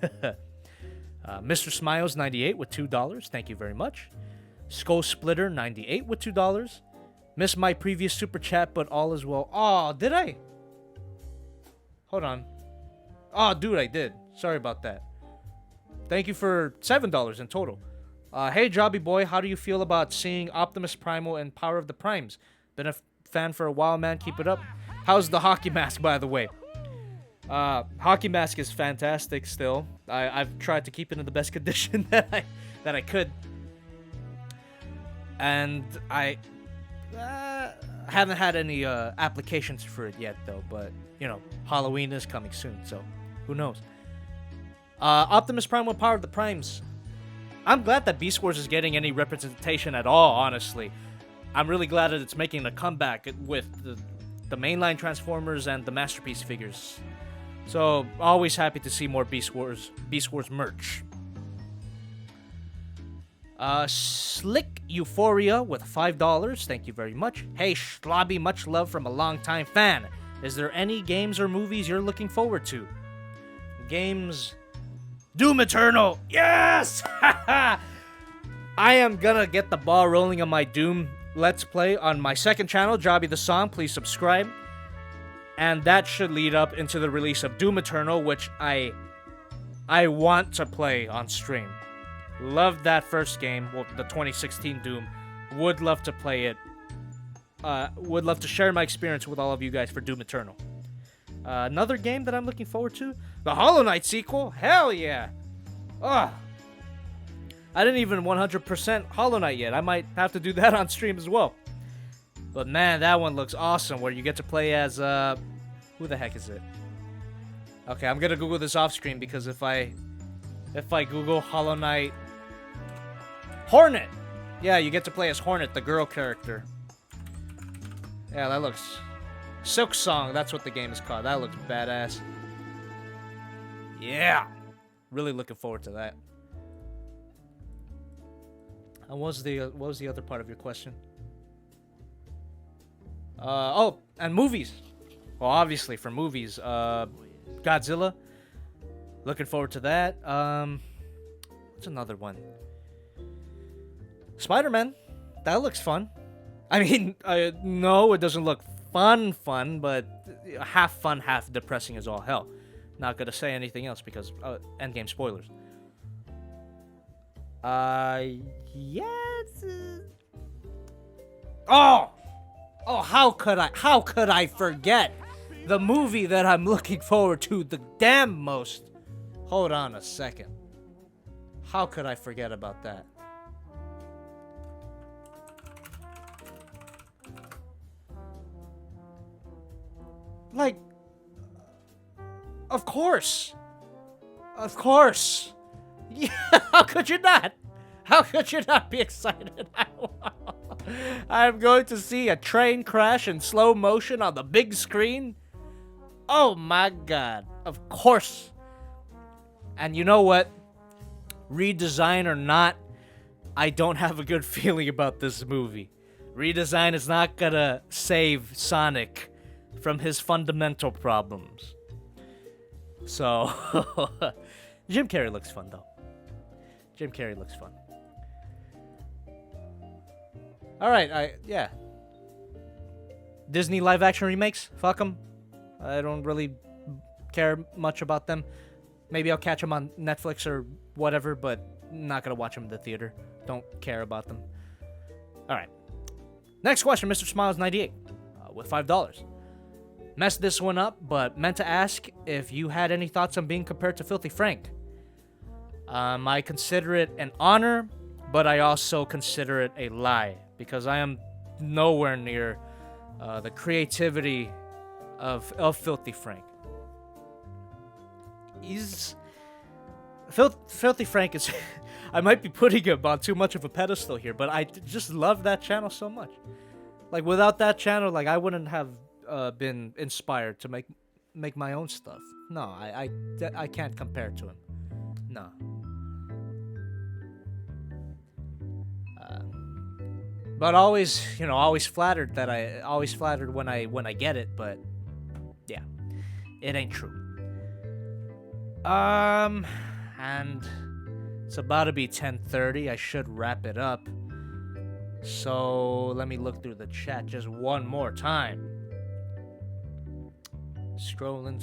Mr. Smiles 98 with $2. Thank you very much. Skull Splitter 98 with $2. Missed my previous super chat, but all is well. Oh, did I? Hold on. Oh, dude, I did. Sorry about that. Thank you for $7 in total. Hey, Jobby boy, how do you feel about seeing Optimus Primal and Power of the Primes? Been a fan for a while, man. Keep it up. How's the hockey mask, by the way? Hockey mask is fantastic still. I've tried to keep it in the best condition that I could. And I haven't had any applications for it yet, though. But, you know, Halloween is coming soon, so who knows? Optimus Prime with Power of the Primes. I'm glad that Beast Wars is getting any representation at all, honestly. I'm really glad that it's making a comeback with the mainline Transformers and the Masterpiece figures. So, always happy to see more Beast Wars merch. Slick Euphoria with $5. Thank you very much. Hey, Schlobby, much love from a longtime fan. Is there any games or movies you're looking forward to? Games... Doom Eternal! Yes! I am gonna get the ball rolling on my Doom Let's Play on my second channel, JobbytheHong. Please subscribe. And that should lead up into the release of Doom Eternal, which I want to play on stream. Loved that first game, well, the 2016 Doom. Would love to play it. Would love to share my experience with all of you guys for Doom Eternal. Another game that I'm looking forward to, the Hollow Knight sequel. Hell yeah! Ugh. I didn't even 100% Hollow Knight yet. I might have to do that on stream as well. But man, that one looks awesome. Where you get to play as who the heck is it? Okay, I'm gonna Google this off screen because if I Google Hollow Knight Hornet, yeah, you get to play as Hornet, the girl character. Yeah, that looks. Silk Song, that's what the game is called. That looks badass. Yeah. Really looking forward to that. And what was the other part of your question? Oh, and movies. Well, obviously for movies, Godzilla. Looking forward to that. What's another one? Spider-Man. That looks fun. I mean, no, it doesn't look fun, but half fun, half depressing as all hell. Not gonna say anything else because endgame spoilers. Yes. Oh, how could I forget the movie that I'm looking forward to the damn most? Hold on a second. How could I forget about that? Like, of course. Yeah, how could you not? How could you not be excited? I'm going to see a train crash in slow motion on the big screen. Oh my god. Of course. And you know what? Redesign or not, I don't have a good feeling about this movie. Redesign is not gonna save Sonic from his fundamental problems. So, Jim Carrey looks fun, though. Jim Carrey looks fun. Alright, yeah. Disney live-action remakes? Fuck them. I don't really care much about them. Maybe I'll catch them on Netflix or whatever, but not gonna watch them in the theater. Don't care about them. Alright. Next question, Mr. Smiles98 with $5. Messed this one up, but meant to ask if you had any thoughts on being compared to Filthy Frank. I consider it an honor, but I also consider it a lie, because I am nowhere near the creativity of Filthy Frank. Filthy Frank is... I might be putting him on too much of a pedestal here, but I just love that channel so much. Like, without that channel, like, I wouldn't have been inspired to make my own stuff. No, I can't compare to him. No. But always, you know, always flattered when I get it, but yeah, it ain't true. And it's about to be 10:30. I should wrap it up. So let me look through the chat just one more time. Scrolling.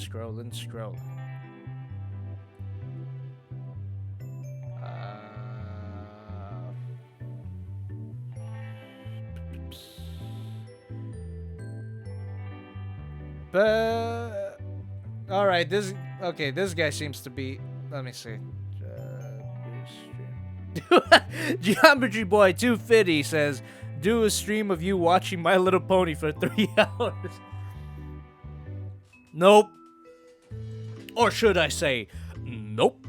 But all right, this guy seems to be. Let me see. Geometry Boy 250 says, "Do a stream of you watching My Little Pony for 3 hours." Nope. Or should I say, nope.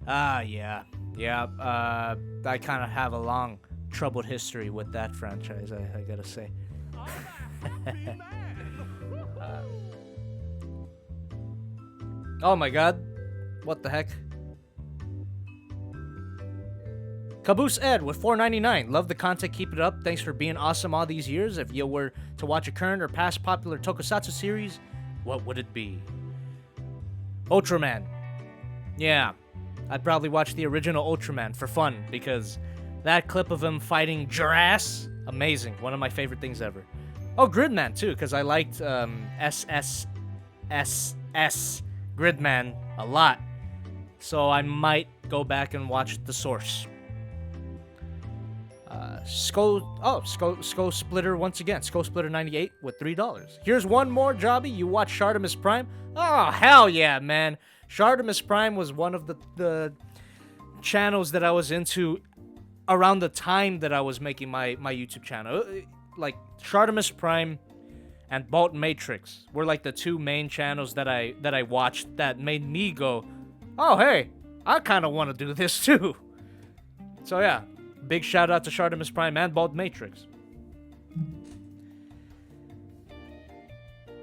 Yeah. I kind of have a long, troubled history with that franchise, I gotta say. Oh my god. What the heck? Caboose Ed with $4.99. Love the content, keep it up. Thanks for being awesome all these years. If you were to watch a current or past popular tokusatsu series, what would it be? Ultraman. Yeah, I'd probably watch the original Ultraman for fun, because that clip of him fighting Jurass, amazing. One of my favorite things ever. Oh, Gridman too, because I liked SSSS Gridman a lot. So I might go back and watch the source. Skull Splitter once again. Skull Splitter 98 with $3. Here's one more, Jobby. You watch Shartimus Prime? Oh, hell yeah, man. Shartimus Prime was one of the channels that I was into around the time that I was making my YouTube channel. Like, Shartimus Prime and Bolt Matrix were like the two main channels that I watched that made me go, oh, hey, I kind of want to do this too. So yeah. Big shout out to Shartimus Prime and Bald Matrix.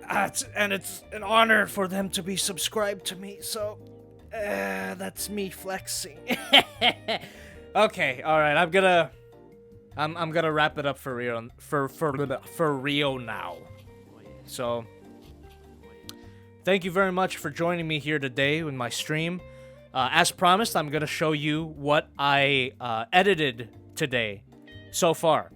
And it's an honor for them to be subscribed to me, so that's me flexing. Okay, all right, I'm gonna wrap it up for real for real now. So thank you very much for joining me here today in my stream. As promised, I'm gonna show you what I edited today so far.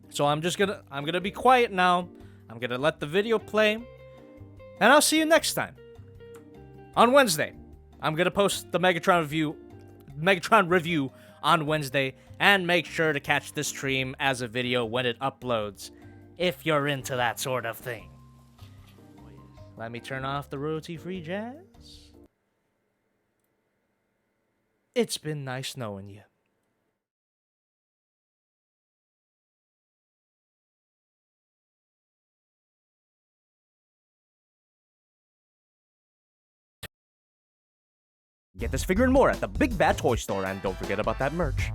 So I'm gonna be quiet now. I'm gonna let the video play, and I'll see you next time. On Wednesday, I'm gonna post the Megatron review on Wednesday, and make sure to catch this stream as a video when it uploads, if you're into that sort of thing. Let me turn off the royalty-free jazz. It's been nice knowing you. Get this figure and more at the Big Bad Toy Store, and don't forget about that merch.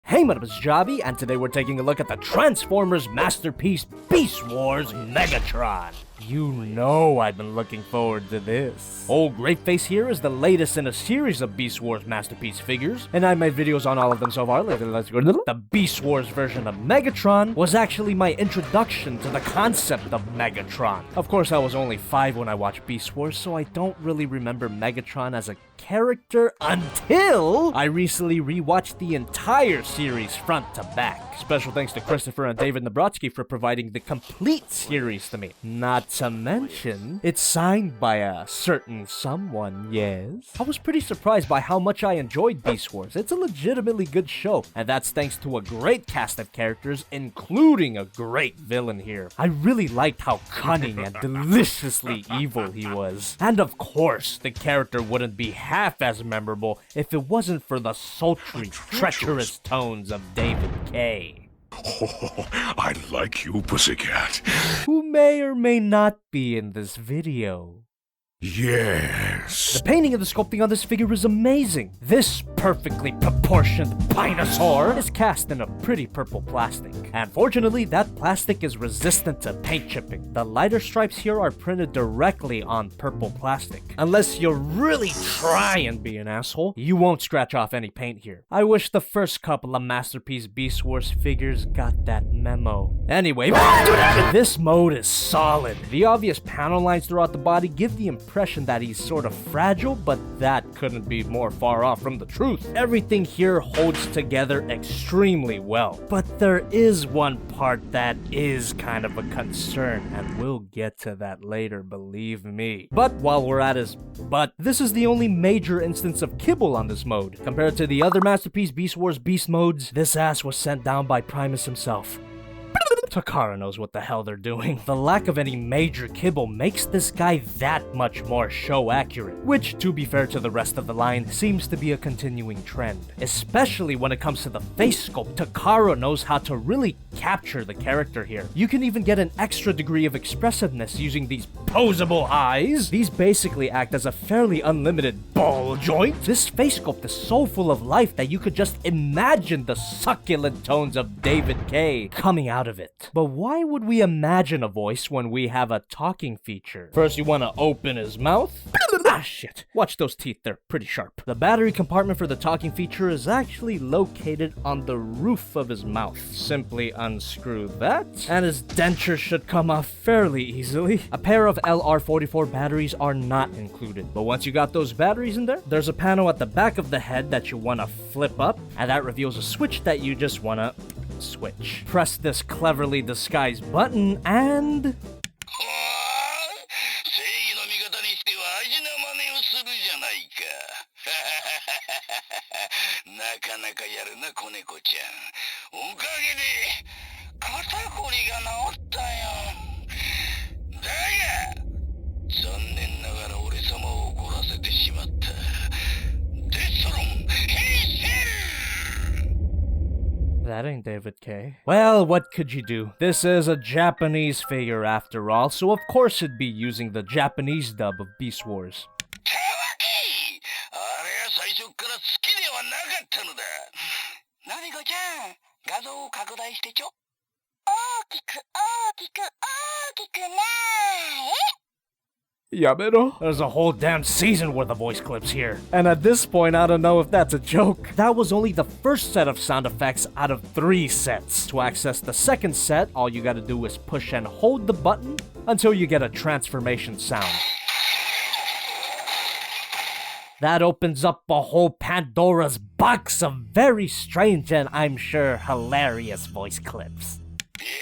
Hey, my name is Jobby, and today we're taking a look at the Transformers masterpiece, Beast Wars Megatron. You know I've been looking forward to this. Old Grapeface here is the latest in a series of Beast Wars masterpiece figures, and I made videos on all of them so far. Let's go. The Beast Wars version of Megatron was actually my introduction to the concept of Megatron. Of course, I was only 5 when I watched Beast Wars, so I don't really remember Megatron as a character until I recently rewatched the entire series front to back. Special thanks to Christopher and David Nabrotsky for providing the complete series to me. Not to mention, it's signed by a certain someone, yes? I was pretty surprised by how much I enjoyed Beast Wars. It's a legitimately good show, and that's thanks to a great cast of characters, including a great villain here. I really liked how cunning and deliciously evil he was. And of course, the character wouldn't be half as memorable if it wasn't for the sultry, treacherous tones of David Kaye. Oh, I like you, pussycat. Who may or may not be in this video. Yes. Yes. The painting and the sculpting on this figure is amazing. This perfectly proportioned dinosaur is cast in a pretty purple plastic. And fortunately, that plastic is resistant to paint chipping. The lighter stripes here are printed directly on purple plastic. Unless you really try and be an asshole, you won't scratch off any paint here. I wish the first couple of Masterpiece Beast Wars figures got that memo. Anyway, this mode is solid. The obvious panel lines throughout the body give the impression that he's sort of fragile, but that couldn't be more far off from the truth. Everything here holds together extremely well. But there is one part that is kind of a concern, and we'll get to that later, believe me. But while we're at his butt, this is the only major instance of kibble on this mode. Compared to the other Masterpiece Beast Wars Beast modes, this ass was sent down by Primus himself. Takara knows what the hell they're doing. The lack of any major kibble makes this guy that much more show accurate, which, to be fair to the rest of the line, seems to be a continuing trend. Especially when it comes to the face sculpt, Takara knows how to really capture the character here. You can even get an extra degree of expressiveness using these posable eyes. These basically act as a fairly unlimited ball joint. This face sculpt is so full of life that you could just imagine the succulent tones of David Kaye coming out of it. But why would we imagine a voice when we have a talking feature? First, you want to open his mouth. Ah, shit. Watch those teeth, they're pretty sharp. The battery compartment for the talking feature is actually located on the roof of his mouth. Simply unscrew that, and his denture should come off fairly easily. A pair of LR44 batteries are not included, but once you got those batteries in there, there's a panel at the back of the head that you want to flip up, and that reveals a switch that you just want to switch. Press this cleverly disguised button and... 正義の味方にしては味な真似をするじゃないか。なかなかやるな、子猫ちゃん。おかげで肩こりが治ったよ。だが、残念ながら俺様を怒らせてしまった。デストロン、変身！ That ain't David Kaye. Well, what could you do? This is a Japanese figure after all, so of course it'd be using the Japanese dub of Beast Wars. たわき！あれは最初から好きではなかったのだ。ナミコちゃん、画像を拡大してちょ。大きく大きく大きくなーえ。 Yamero? There's a whole damn season worth of voice clips here. And at this point, I don't know if that's a joke. That was only the first set of sound effects out of 3 sets. To access the second set, all you gotta do is push and hold the button until you get a transformation sound. That opens up a whole Pandora's box of very strange and I'm sure hilarious voice clips. いやー、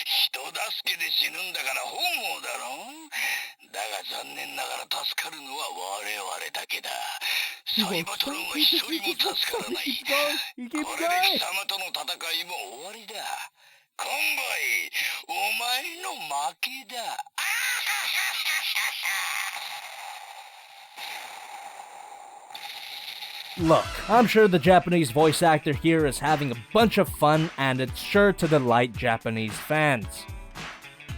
人助けで死ぬんだから本望だろ。だが残念ながら助かるのは我々だけだ。サイバトロンは一人も助からない。これで貴様との戦いも終わりだ。コンボイ、お前の負けだ。あははははは。 Look, I'm sure the Japanese voice actor here is having a bunch of fun and it's sure to delight Japanese fans.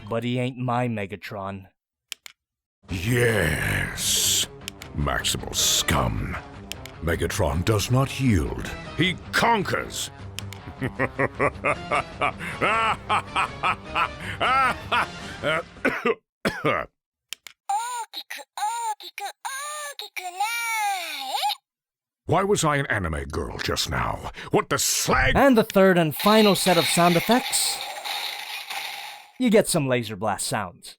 But he ain't my Megatron. Yes. Maximal scum. Megatron does not yield. He conquers. 大きく大きく大きくなーえ。 Why was I an anime girl just now? What the slag? And the third and final set of sound effects. You get some laser blast sounds.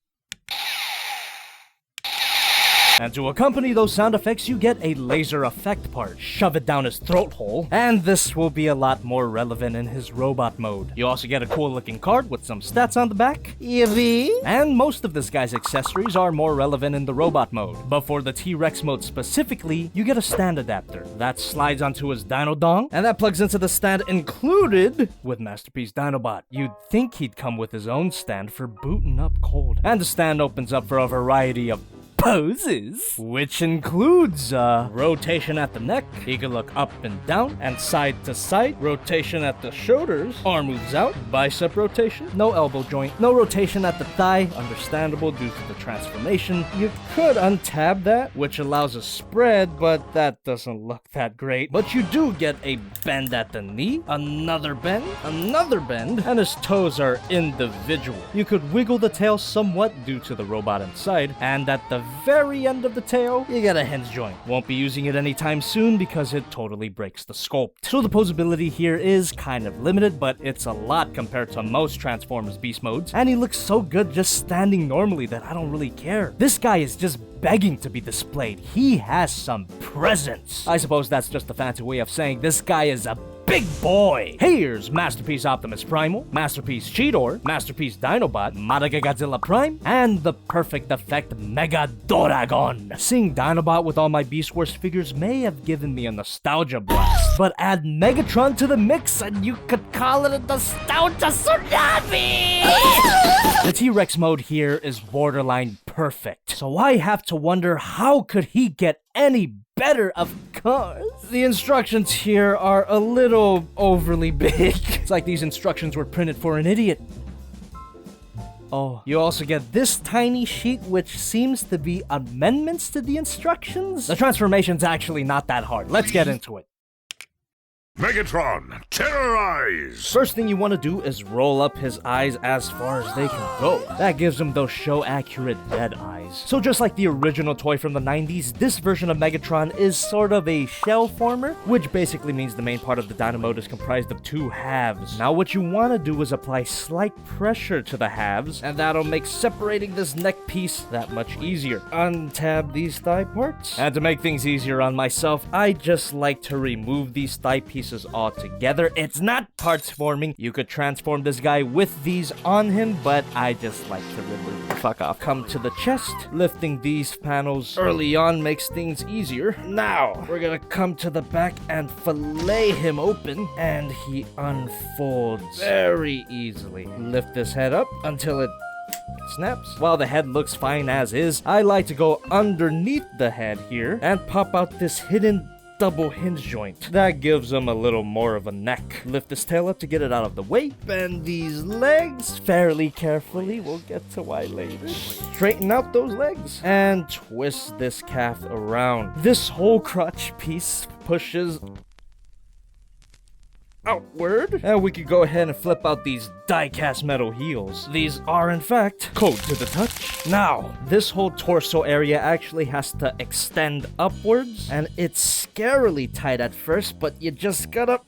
And to accompany those sound effects, you get a laser effect part. Shove it down his throat hole, and this will be a lot more relevant in his robot mode. You also get a cool looking card with some stats on the back. Yippee! And most of this guy's accessories are more relevant in the robot mode. But for the T-Rex mode specifically, you get a stand adapter. That slides onto his Dino Dong, and that plugs into the stand included with Masterpiece Dinobot. You'd think he'd come with his own stand for booting up cold. And the stand opens up for a variety of poses, which includes rotation at the neck. He can look up and down and side to side. Rotation at the shoulders. Arm moves out. Bicep rotation. No elbow joint. No rotation at the thigh. Understandable due to the transformation. You could untab that, which allows a spread, but that doesn't look that great. But you do get a bend at the knee, another bend, and his toes are individual. You could wiggle the tail somewhat due to the robot inside, and at the very end of the tail, you get a hinge joint. Won't be using it anytime soon because it totally breaks the sculpt. So the posability here is kind of limited, but it's a lot compared to most Transformers Beast modes, and he looks so good just standing normally that I don't really care. This guy is just begging to be displayed. He has some presence. I suppose that's just a fancy way of saying this guy is a big boy. Here's Masterpiece Optimus Primal, Masterpiece Cheetor, Masterpiece Dinobot, Madaga Godzilla Prime, and the perfect effect Megadoragon. Seeing Dinobot with all my Beast Wars figures may have given me a nostalgia blast, but add Megatron to the mix and you could call it a nostalgia tsunami! The T-Rex mode here is borderline perfect, so I have to wonder how could he get any better, of course. The instructions here are a little overly big. It's like these instructions were printed for an idiot. Oh, you also get this tiny sheet which seems to be amendments to the instructions. The transformation's actually not that hard. Let's get into it. Megatron, terrorize! First thing you want to do is roll up his eyes as far as they can go. That gives him those show-accurate dead eyes. So just like the original toy from the 90s, this version of Megatron is sort of a shell former, which basically means the main part of the Dino mode is comprised of two halves. Now what you want to do is apply slight pressure to the halves, and that'll make separating this neck piece that much easier. Untab these thigh parts. And to make things easier on myself, I just like to remove these thigh pieces all together. It's not parts forming. You could transform this guy with these on him, but I just like to remove the fuck off. Come to the chest. Lifting these panels early on makes things easier. Now, we're gonna come to the back and fillet him open, and he unfolds very easily. Lift this head up until it snaps. While the head looks fine as is, I like to go underneath the head here and pop out this hidden double hinge joint. That gives him a little more of a neck. Lift this tail up to get it out of the way. Bend these legs fairly carefully. We'll get to why later. Straighten out those legs. And twist this calf around. This whole crotch piece pushes outward, and we could go ahead and flip out these die-cast metal heels. These are in fact cold to the touch. Now, this whole torso area actually has to extend upwards, and it's scarily tight at first, but you just gotta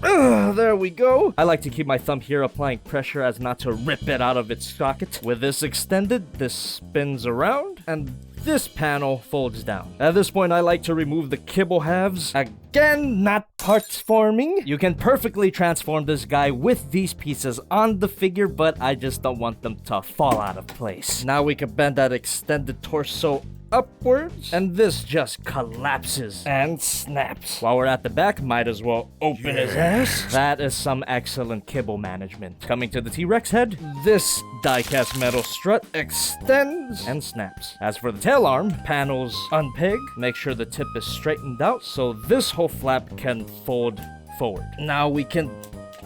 there we go. I like to keep my thumb here applying pressure as not to rip it out of its socket. With this extended, this spins around, and this panel folds down. At this point, I like to remove the kibble halves. Again, not parts forming. You can perfectly transform this guy with these pieces on the figure, but I just don't want them to fall out of place. Now we can bend that extended torso upwards, and this just collapses and snaps. While we're at the back, might as well open his ass. That is some excellent kibble management. Coming to the T-Rex head, this die-cast metal strut extends and snaps. As for the tail arm, panels unpeg, make sure the tip is straightened out so this whole flap can fold forward. Now we can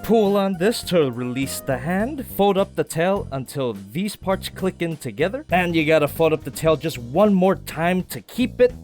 pull on this to release the hand, fold up the tail until these parts click in together, and you gotta fold up the tail just one more time to keep it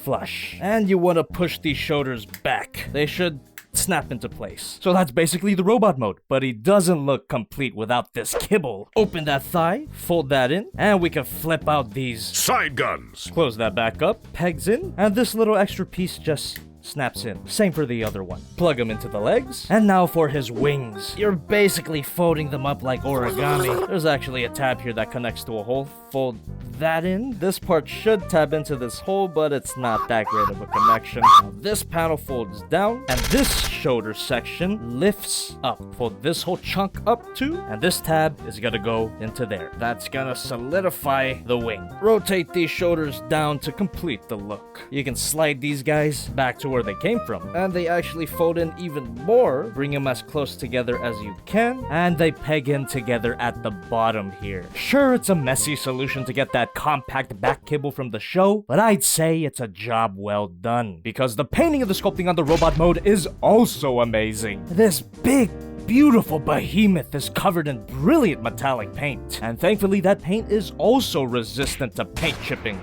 flush. And you wanna push these shoulders back. They should snap into place. So that's basically the robot mode, but he doesn't look complete without this kibble. Open that thigh, fold that in, and we can flip out these Side guns! close that back up, pegs in, and this little extra piece just snaps in. Same for the other one. Plug them into the legs. And now for his wings. You're basically folding them up like origami. There's actually a tab here that connects to a hole. Fold that in. This part should tab into this hole, but it's not that great of a connection. Now this panel folds down, and this shoulder section lifts up. Fold this whole chunk up too, and this tab is gonna go into there. That's gonna solidify the wing. Rotate these shoulders down to complete the look. You can slide these guys back to where they came from. And they actually fold in even more, bring them as close together as you can, and they peg in together at the bottom here. Sure, it's a messy solution to get that compact back cable from the show, but I'd say it's a job well done, because the painting of the sculpting on the robot mode is also amazing. This big, beautiful behemoth is covered in brilliant metallic paint, and thankfully that paint is also resistant to paint chipping.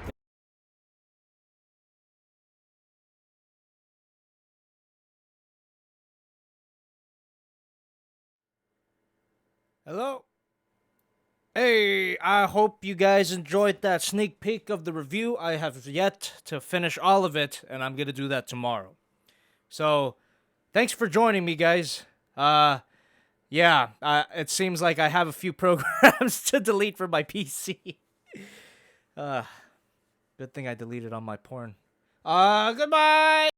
Hello? Hey, I hope you guys enjoyed that sneak peek of the review. I have yet to finish all of it, and I'm gonna do that tomorrow. So, thanks for joining me, guys. It seems like I have a few programs to delete from my PC. Good thing I deleted on my porn. Goodbye!